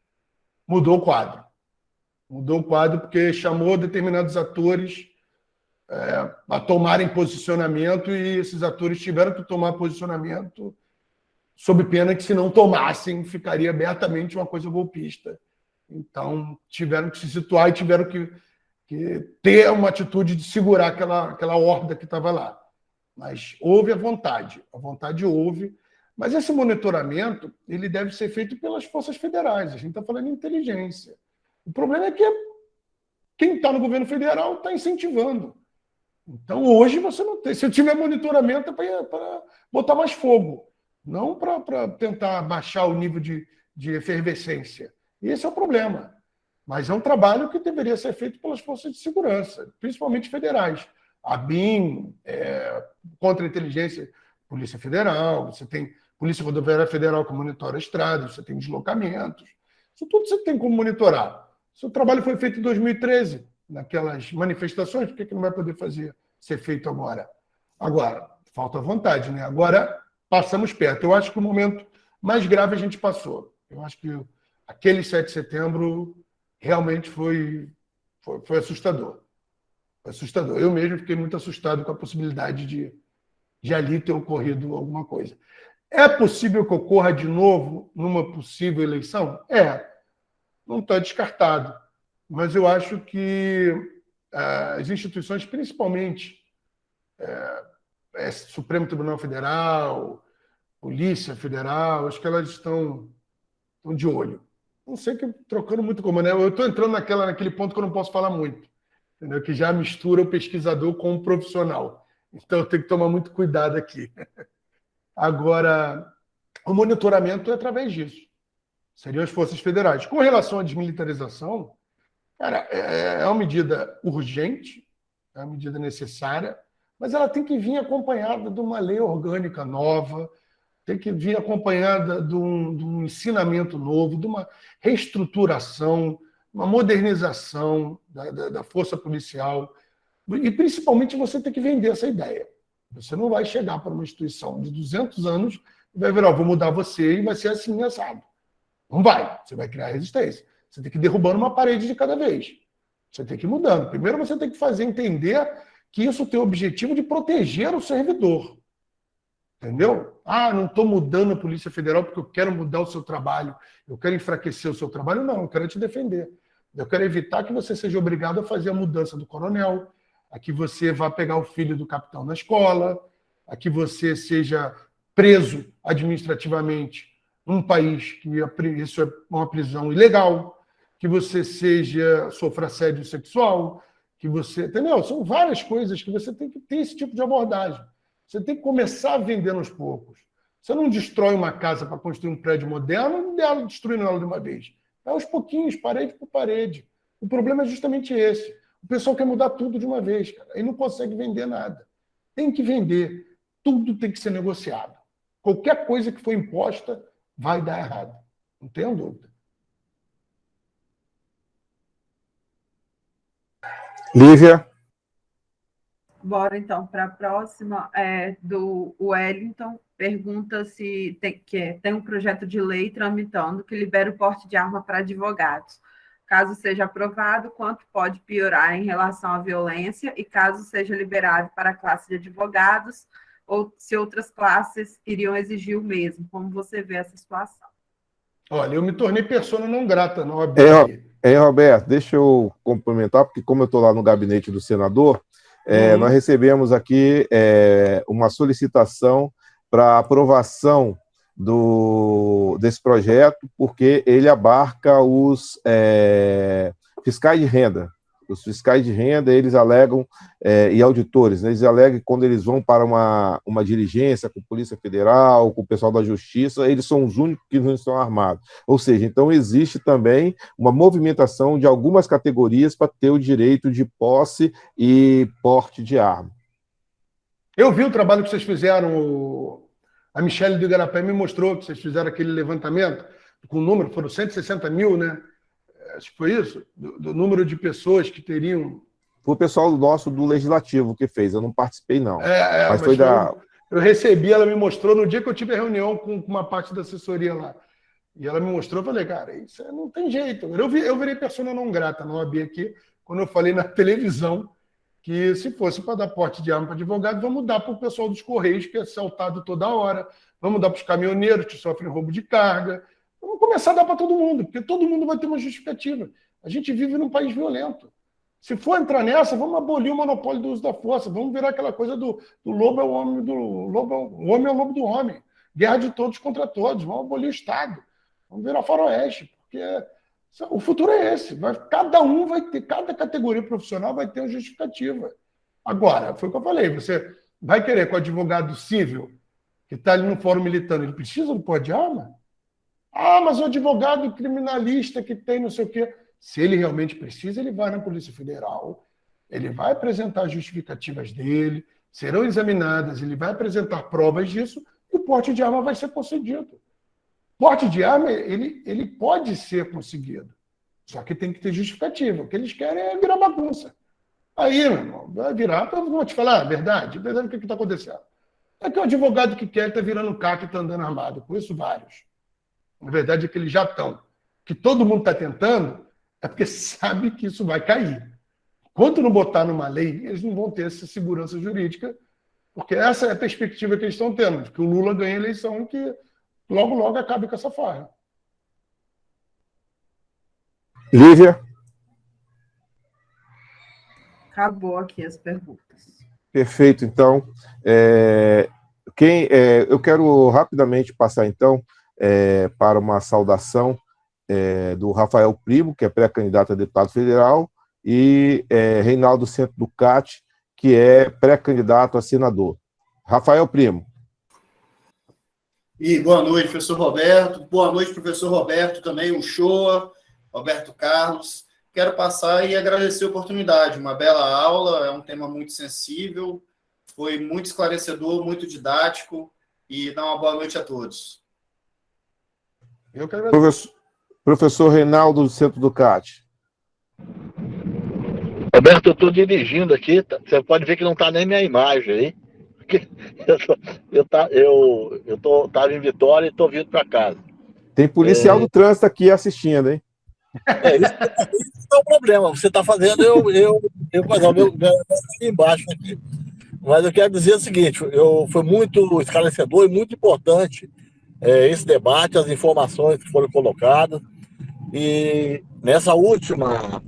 mudou o quadro. Mudou o quadro porque chamou determinados atores a tomarem posicionamento e esses atores tiveram que tomar posicionamento sob pena que, se não tomassem, ficaria abertamente uma coisa golpista. Então, tiveram que se situar e tiveram que ter uma atitude de segurar aquela horda que estava lá. Mas houve a vontade houve, mas esse monitoramento ele deve ser feito pelas forças federais, a gente está falando em inteligência. O problema é que quem está no governo federal está incentivando. Então, hoje você não tem. Se tiver monitoramento, é para botar mais fogo, não para tentar baixar o nível de efervescência. Esse é o problema. Mas é um trabalho que deveria ser feito pelas forças de segurança, principalmente federais. A BIM, contra-inteligência, Polícia Federal, você tem Polícia Rodoviária Federal que monitora estradas, você tem deslocamentos. Isso tudo você tem como monitorar. Seu trabalho foi feito em 2013, naquelas manifestações, por que não vai poder ser feito agora? Agora, falta vontade, né? Agora passamos perto. Eu acho que o momento mais grave a gente passou. Eu acho que aquele 7 de setembro realmente foi assustador. Foi assustador. Eu mesmo fiquei muito assustado com a possibilidade de ali ter ocorrido alguma coisa. É possível que ocorra de novo numa possível eleição? Não está descartado. Mas eu acho que as instituições, principalmente Supremo Tribunal Federal, Polícia Federal, acho que elas estão de olho. Não sei, que trocando muito como, né? Eu estou entrando naquele ponto que eu não posso falar muito, entendeu? Que já mistura o pesquisador com o profissional. Então eu tenho que tomar muito cuidado aqui. Agora, o monitoramento é através disso. Seriam as forças federais. Com relação à desmilitarização, cara, é uma medida urgente, é uma medida necessária, mas ela tem que vir acompanhada de uma lei orgânica nova, tem que vir acompanhada de um ensinamento novo, de uma reestruturação uma modernização da força policial, e principalmente você tem que vender essa ideia. Você não vai chegar para uma instituição de 200 anos e vai virar, vou mudar você e vai ser assim, assado. Não vai, você vai criar resistência. Você tem que ir derrubando uma parede de cada vez. Você tem que ir mudando. Primeiro você tem que fazer entender que isso tem o objetivo de proteger o servidor. Entendeu? Ah, não estou mudando a Polícia Federal porque eu quero mudar o seu trabalho, eu quero enfraquecer o seu trabalho. Não, eu quero te defender. Eu quero evitar que você seja obrigado a fazer a mudança do coronel, a que você vá pegar o filho do capitão na escola, a que você seja preso administrativamente num país que isso é uma prisão ilegal, que você sofra assédio sexual, que você... Entendeu? São várias coisas que você tem que ter esse tipo de abordagem. Você tem que começar vendendo aos poucos. Você não destrói uma casa para construir um prédio moderno e destruindo ela de uma vez. É aos pouquinhos, parede por parede. O problema é justamente esse. O pessoal quer mudar tudo de uma vez, cara, e não consegue vender nada. Tem que vender. Tudo tem que ser negociado. Qualquer coisa que for imposta vai dar errado. Não tenho dúvida. Lívia? Bora, então, para a próxima, do Wellington. Pergunta se tem um projeto de lei tramitando que libera o porte de arma para advogados. Caso seja aprovado, quanto pode piorar em relação à violência e caso seja liberado para a classe de advogados ou se outras classes iriam exigir o mesmo. Como você vê essa situação? Olha, eu me tornei persona não grata na OAB. Roberto, deixa eu complementar, porque como eu estou lá no gabinete do senador, nós recebemos aqui uma solicitação para aprovação desse projeto, porque ele abarca os fiscais de renda. Os fiscais de renda, eles alegam, e auditores, né, eles alegam que quando eles vão para uma diligência com a Polícia Federal, com o pessoal da Justiça, eles são os únicos que não estão armados. Ou seja, então existe também uma movimentação de algumas categorias para ter o direito de posse e porte de arma. Eu vi o trabalho que vocês fizeram, a Michele do Igarapé me mostrou que vocês fizeram aquele levantamento com o número, foram 160 mil, né? Acho que foi isso, do número de pessoas que teriam... Foi o pessoal nosso do Legislativo que fez, eu não participei, não. Mas foi da... Eu recebi, ela me mostrou, no dia que eu tive a reunião com uma parte da assessoria lá. E ela me mostrou, eu falei, cara, isso não tem jeito. Eu virei persona não grata na OAB aqui, quando eu falei na televisão que se fosse para dar porte de arma para advogado, vamos dar para o pessoal dos Correios, que é assaltado toda hora, vamos dar para os caminhoneiros que sofrem roubo de carga, vamos começar a dar para todo mundo, porque todo mundo vai ter uma justificativa. A gente vive num país violento. Se for entrar nessa, vamos abolir o monopólio do uso da força, vamos virar aquela coisa do lobo é o homem, o homem é o lobo do homem, guerra de todos contra todos, vamos abolir o Estado, vamos virar faroeste, porque o futuro é esse. Cada categoria profissional vai ter uma justificativa. Agora, foi o que eu falei, você vai querer que o advogado civil, que está ali no fórum militando, ele precisa do porte de arma? Ah, mas o advogado criminalista que tem não sei o quê. Se ele realmente precisa, ele vai na Polícia Federal, ele vai apresentar as justificativas dele, serão examinadas, ele vai apresentar provas disso e o porte de arma vai ser concedido. Porte de arma, ele pode ser conseguido, só que tem que ter justificativa. O que eles querem é virar bagunça. Aí, meu irmão, vai virar, eu vou te falar a verdade o que está acontecendo. É que o advogado que quer está virando CAC e está andando armado, com isso vários. Na verdade é que eles já estão. Que todo mundo está tentando é porque sabe que isso vai cair. Enquanto não botar numa lei, eles não vão ter essa segurança jurídica, porque essa é a perspectiva que eles estão tendo, de que o Lula ganhe a eleição e que logo, logo acabe com essa farra. Lívia? Acabou aqui as perguntas. Perfeito, então. Eu quero rapidamente passar, então, para uma saudação do Rafael Primo, que é pré-candidato a deputado federal, e Reinaldo Centro do CAT, que é pré-candidato a senador. Rafael Primo. E boa noite, professor Roberto. Boa noite, professor Roberto, também o Shoa, Roberto Carlos. Quero passar e agradecer a oportunidade. Uma bela aula, é um tema muito sensível, foi muito esclarecedor, muito didático, e dá uma boa noite a todos. Eu quero agradecer. Professor Reinaldo do Centro do CAT. Roberto, eu estou dirigindo aqui, você pode ver que não está nem minha imagem aí. Porque eu estava em Vitória e estou vindo para casa. Tem policial do trânsito aqui assistindo, hein? Isso é um problema. Você está fazendo eu fazer o meu embaixo aqui. Mas eu quero dizer o seguinte: foi muito esclarecedor e muito importante esse debate, as informações que foram colocadas. E nessa última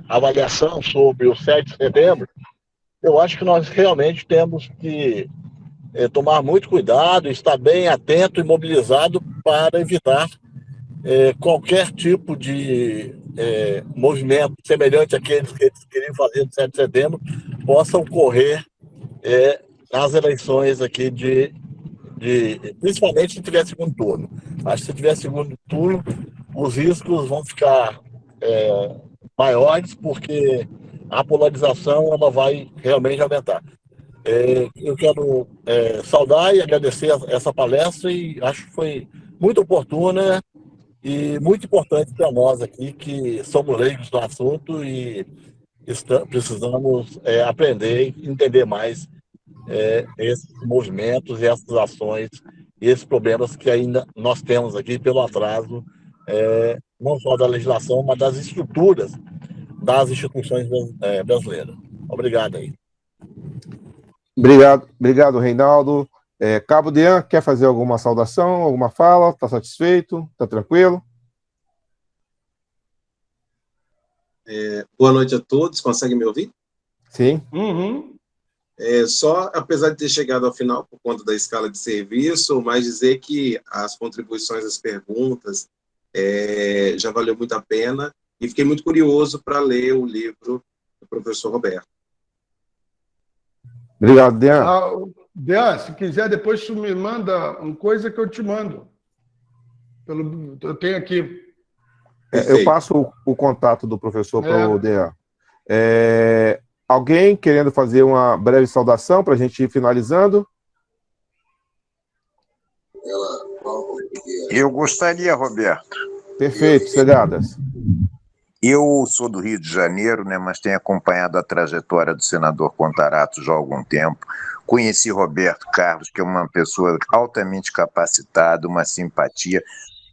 avaliação sobre o 7 de setembro, eu acho que nós realmente temos que tomar muito cuidado, estar bem atento e mobilizado para evitar qualquer tipo de movimento semelhante àqueles que eles queriam fazer no 7 de setembro possa ocorrer nas eleições aqui principalmente se tiver segundo turno. Acho que se tiver segundo turno, os riscos vão ficar maiores, porque a polarização ela vai realmente aumentar. Eu quero saudar e agradecer essa palestra, e acho que foi muito oportuna e muito importante para nós aqui, que somos leigos no assunto e precisamos aprender e entender mais esses movimentos e essas ações e esses problemas que ainda nós temos aqui pelo atraso, não só da legislação, mas das estruturas das instituições brasileiras. Obrigado aí. Obrigado, Reinaldo. Cabo Dean, quer fazer alguma saudação, alguma fala? Está satisfeito? Está tranquilo? Boa noite a todos. Conseguem me ouvir? Sim. Uhum. Só, apesar de ter chegado ao final por conta da escala de serviço, mas dizer que as contribuições, as perguntas, já valeu muito a pena, e fiquei muito curioso para ler o livro do professor Roberto. Obrigado, Dean. Dean, se quiser, depois tu me manda uma coisa que eu te mando. Eu tenho aqui. Eu passo o contato do professor para o Dean. Alguém querendo fazer uma breve saudação para a gente ir finalizando? Eu gostaria, Roberto. Perfeito, Segadas. Eu sou do Rio de Janeiro, né, mas tenho acompanhado a trajetória do senador Contarato já há algum tempo. Conheci Roberto Carlos, que é uma pessoa altamente capacitada, uma simpatia.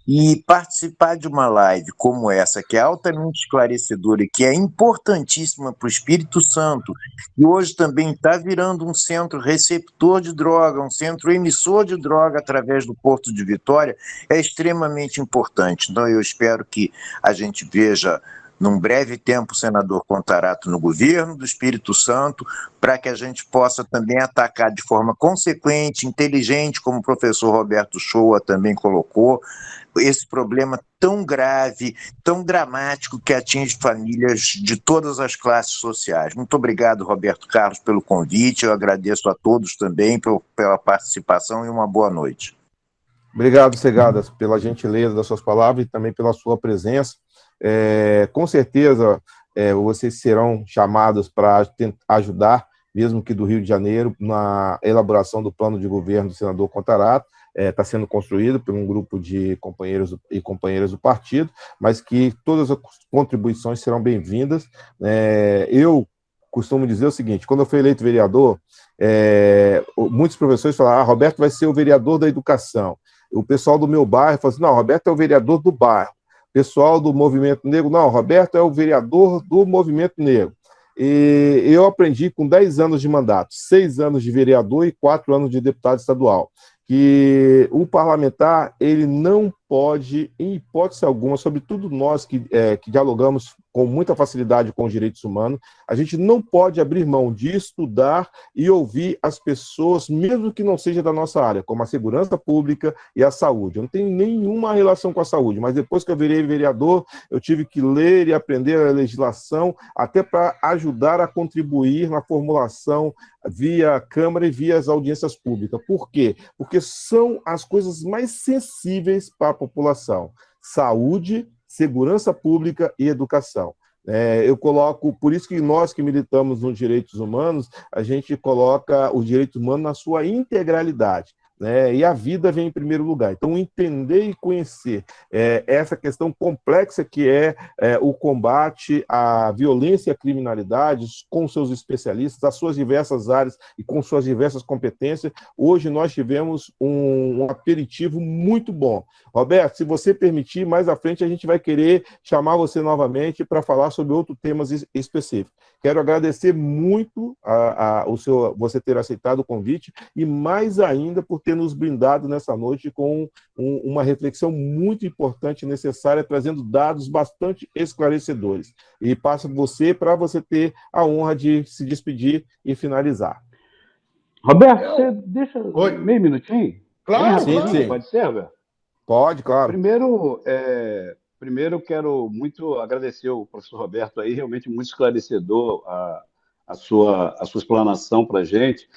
E participar de uma live como essa, que é altamente esclarecedora e que é importantíssima para o Espírito Santo, e hoje também está virando um centro receptor de droga, um centro emissor de droga através do Porto de Vitória, é extremamente importante. Então eu espero que a gente veja num breve tempo o senador Contarato no governo do Espírito Santo, para que a gente possa também atacar de forma consequente, inteligente, como o professor Roberto Shoa também colocou, esse problema tão grave, tão dramático, que atinge famílias de todas as classes sociais. Muito obrigado, Roberto Carlos, pelo convite. Eu agradeço a todos também pela participação e uma boa noite. Obrigado, Segadas, pela gentileza das suas palavras e também pela sua presença. Com certeza, vocês serão chamados para ajudar, mesmo que do Rio de Janeiro, na elaboração do plano de governo do senador Contarato. Está sendo construído por um grupo de companheiros e companheiras do partido, mas que todas as contribuições serão bem-vindas. Eu costumo dizer o seguinte: quando eu fui eleito vereador, muitos professores falaram: Roberto vai ser o vereador da educação. O pessoal do meu bairro falou assim: não, Roberto é o vereador do bairro. O pessoal do movimento negro: não, Roberto é o vereador do movimento negro. E eu aprendi com 10 anos de mandato, 6 anos de vereador e 4 anos de deputado estadual, que o parlamentar, ele não pode, em hipótese alguma, sobretudo nós que dialogamos com muita facilidade com os direitos humanos, a gente não pode abrir mão de estudar e ouvir as pessoas, mesmo que não seja da nossa área, como a segurança pública e a saúde. Eu não tenho nenhuma relação com a saúde, mas depois que eu virei vereador, eu tive que ler e aprender a legislação, até para ajudar a contribuir na formulação via Câmara e via as audiências públicas. Por quê? Porque são as coisas mais sensíveis para a população: saúde, segurança pública e educação. Eu coloco, por isso que nós que militamos nos direitos humanos, a gente coloca os direitos humanos na sua integralidade. né? E a vida vem em primeiro lugar. Então, entender e conhecer essa questão complexa que é o combate à violência e à criminalidade com seus especialistas, as suas diversas áreas e com suas diversas competências. Hoje nós tivemos um aperitivo muito bom. Roberto, se você permitir, mais à frente a gente vai querer chamar você novamente para falar sobre outros temas específicos. Quero agradecer muito você ter aceitado o convite e mais ainda por ter nos brindado nessa noite com uma reflexão muito importante e necessária, trazendo dados bastante esclarecedores. E passo você para você ter a honra de se despedir e finalizar. Roberto, você deixa meio minutinho? Claro, sim. Pode ser, Roberto? Pode, claro. Primeiro, quero muito agradecer o professor Roberto aí, realmente muito esclarecedor a sua explanação para a gente.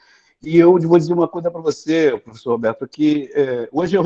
E eu vou dizer uma coisa para você, professor Roberto, que hoje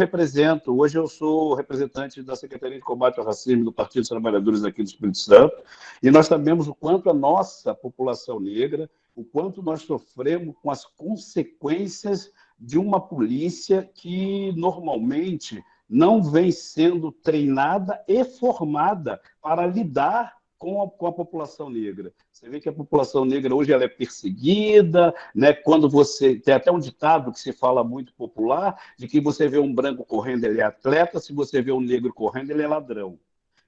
eu sou representante da Secretaria de Combate ao Racismo do Partido dos Trabalhadores aqui do Espírito Santo, e nós sabemos o quanto a nossa população negra, o quanto nós sofremos com as consequências de uma polícia que normalmente não vem sendo treinada e formada para lidar com a população negra. Você vê que a população negra hoje ela é perseguida, né? Quando você tem até um ditado que se fala muito popular, de que você vê um branco correndo, ele é atleta, se você vê um negro correndo, ele é ladrão.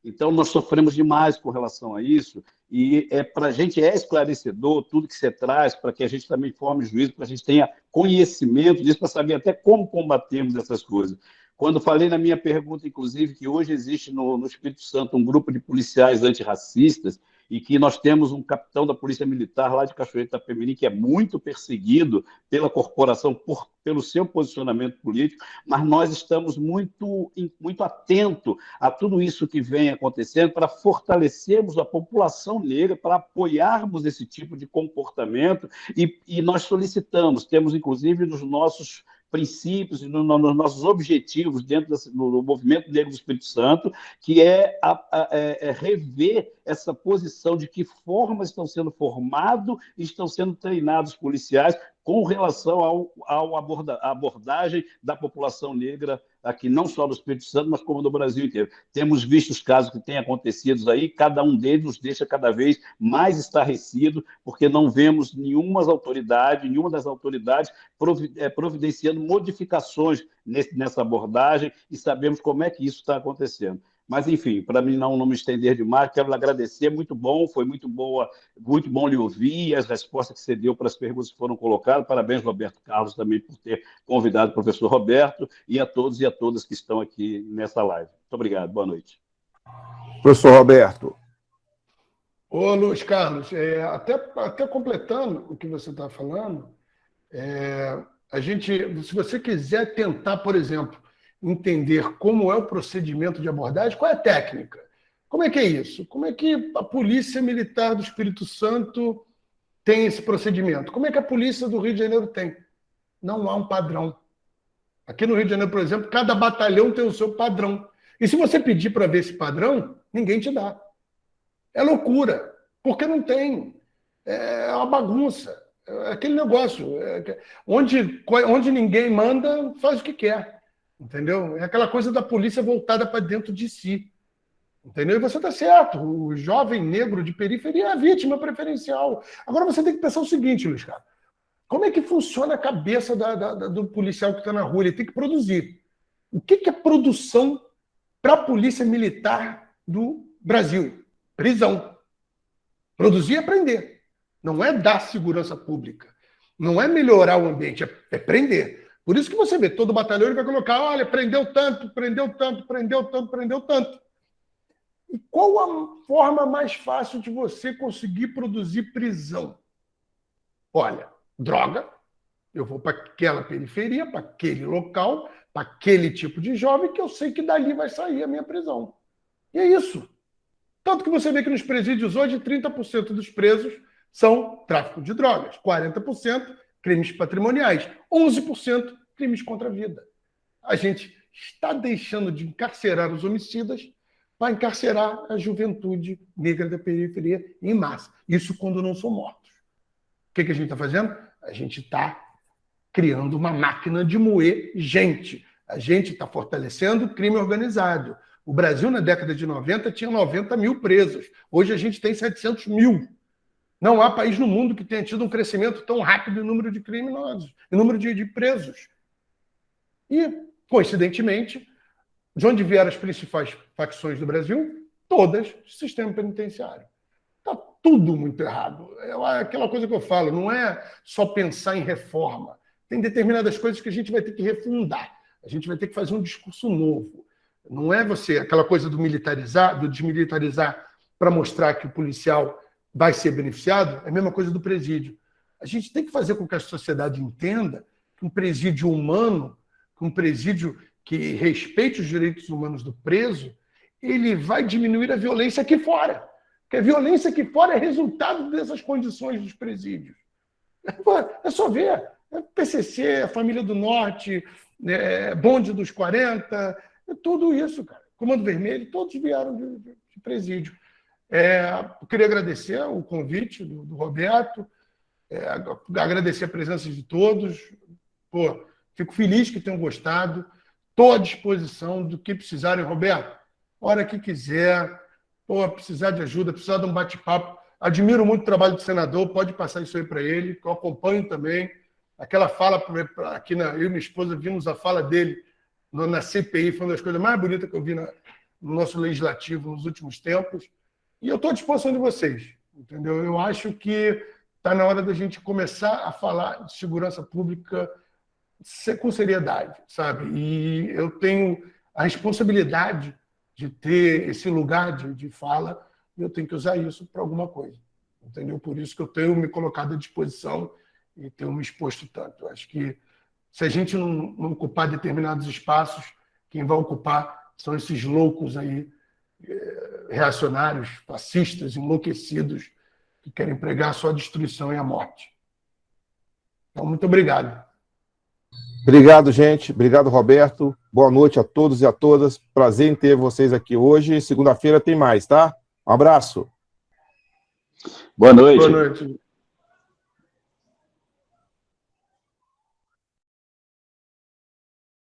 Então, nós sofremos demais com relação a isso, e para a gente é esclarecedor tudo que você traz, para que a gente também forme juízo, para a gente tenha conhecimento disso, para saber até como combatermos essas coisas. Quando falei na minha pergunta, inclusive, que hoje existe no Espírito Santo um grupo de policiais antirracistas e que nós temos um capitão da Polícia Militar lá de Cachoeira de Itapemirim que é muito perseguido pela corporação pelo seu posicionamento político, mas nós estamos muito atentos a tudo isso que vem acontecendo para fortalecermos a população negra, para apoiarmos esse tipo de comportamento e nós solicitamos, temos inclusive nos nossos princípios e nos nossos objetivos dentro do movimento negro do Espírito Santo, que é rever essa posição de que formas estão sendo formados e estão sendo treinados os policiais com relação à abordagem da população negra aqui, não só no Espírito Santo, mas como no Brasil inteiro. Temos visto os casos que têm acontecido aí, cada um deles nos deixa cada vez mais estarrecido, porque não vemos nenhuma das autoridades providenciando modificações nessa abordagem e sabemos como é que isso está acontecendo. Mas, enfim, para mim não me estender demais, quero lhe agradecer, muito bom, foi muito bom lhe ouvir, as respostas que você deu para as perguntas que foram colocadas. Parabéns, Roberto Carlos, também por ter convidado o professor Roberto e a todos e a todas que estão aqui nessa live. Muito obrigado, boa noite. Professor Roberto. Ô, Luiz Carlos, até completando o que você está falando, se você quiser tentar, por exemplo, entender como é o procedimento de abordagem, qual é a técnica? Como é que é isso? Como é que a Polícia Militar do Espírito Santo tem esse procedimento? Como é que a Polícia do Rio de Janeiro tem? Não há um padrão. Aqui no Rio de Janeiro, por exemplo, cada batalhão tem o seu padrão. E se você pedir para ver esse padrão, ninguém te dá. É loucura, porque não tem. É uma bagunça. É aquele negócio. Onde ninguém manda, faz o que quer. Entendeu? É aquela coisa da polícia voltada para dentro de si. Entendeu? E você está certo. O jovem negro de periferia é a vítima preferencial. Agora você tem que pensar o seguinte, Luiz Carlos. Como é que funciona a cabeça do policial que está na rua? Ele tem que produzir. O que é produção para a polícia militar do Brasil? Prisão. Produzir é prender. Não é dar segurança pública. Não é melhorar o ambiente, é prender. Por isso que você vê, todo batalhão ele vai colocar, olha, prendeu tanto, prendeu tanto, prendeu tanto, prendeu tanto. E qual a forma mais fácil de você conseguir produzir prisão? Olha, droga, eu vou para aquela periferia, para aquele local, para aquele tipo de jovem que eu sei que dali vai sair a minha prisão. E é isso. Tanto que você vê que nos presídios hoje, 30% dos presos são tráfico de drogas, 40% crimes patrimoniais, 11% crimes contra a vida. A gente está deixando de encarcerar os homicidas para encarcerar a juventude negra da periferia em massa. Isso quando não são mortos. O que a gente está fazendo? A gente está criando uma máquina de moer gente. A gente está fortalecendo o crime organizado. O Brasil, na década de 90, tinha 90 mil presos. Hoje a gente tem 700 mil. Não há país no mundo que tenha tido um crescimento tão rápido em número de criminosos, em número de presos. E, coincidentemente, de onde vieram as principais facções do Brasil? Todas do sistema penitenciário. Está tudo muito errado. É aquela coisa que eu falo, não é só pensar em reforma. Tem determinadas coisas que a gente vai ter que refundar. A gente vai ter que fazer um discurso novo. Não é você, aquela coisa do militarizar, do desmilitarizar para mostrar que o policial vai ser beneficiado, é a mesma coisa do presídio. A gente tem que fazer com que a sociedade entenda que um presídio humano, que um presídio que respeite os direitos humanos do preso, ele vai diminuir a violência aqui fora. Porque a violência aqui fora é resultado dessas condições dos presídios. É só ver. PCC, a Família do Norte, Bonde dos 40, tudo isso, cara. Comando Vermelho, todos vieram de presídio. Eu queria agradecer o convite do Roberto, agradecer a presença de todos. Fico feliz que tenham gostado. Estou à disposição do que precisarem, Roberto. Hora que quiser, precisar de ajuda, precisar de um bate-papo. Admiro muito o trabalho do senador, pode passar isso aí para ele, que eu acompanho também. Aquela fala, aqui eu e minha esposa vimos a fala dele na CPI, foi uma das coisas mais bonitas que eu vi no nosso legislativo nos últimos tempos. E eu estou à disposição de vocês, entendeu? Eu acho que está na hora da gente começar a falar de segurança pública com seriedade, sabe? E eu tenho a responsabilidade de ter esse lugar de fala e eu tenho que usar isso para alguma coisa, entendeu? Por isso que eu tenho me colocado à disposição e tenho me exposto tanto. Eu acho que se a gente não ocupar determinados espaços, quem vai ocupar são esses loucos aí, reacionários, fascistas, enlouquecidos, que querem pregar só a destruição e a morte. Então, muito obrigado. Obrigado, gente. Obrigado, Roberto. Boa noite a todos e a todas. Prazer em ter vocês aqui hoje. Segunda-feira tem mais, tá? Um abraço. Boa noite. Boa noite.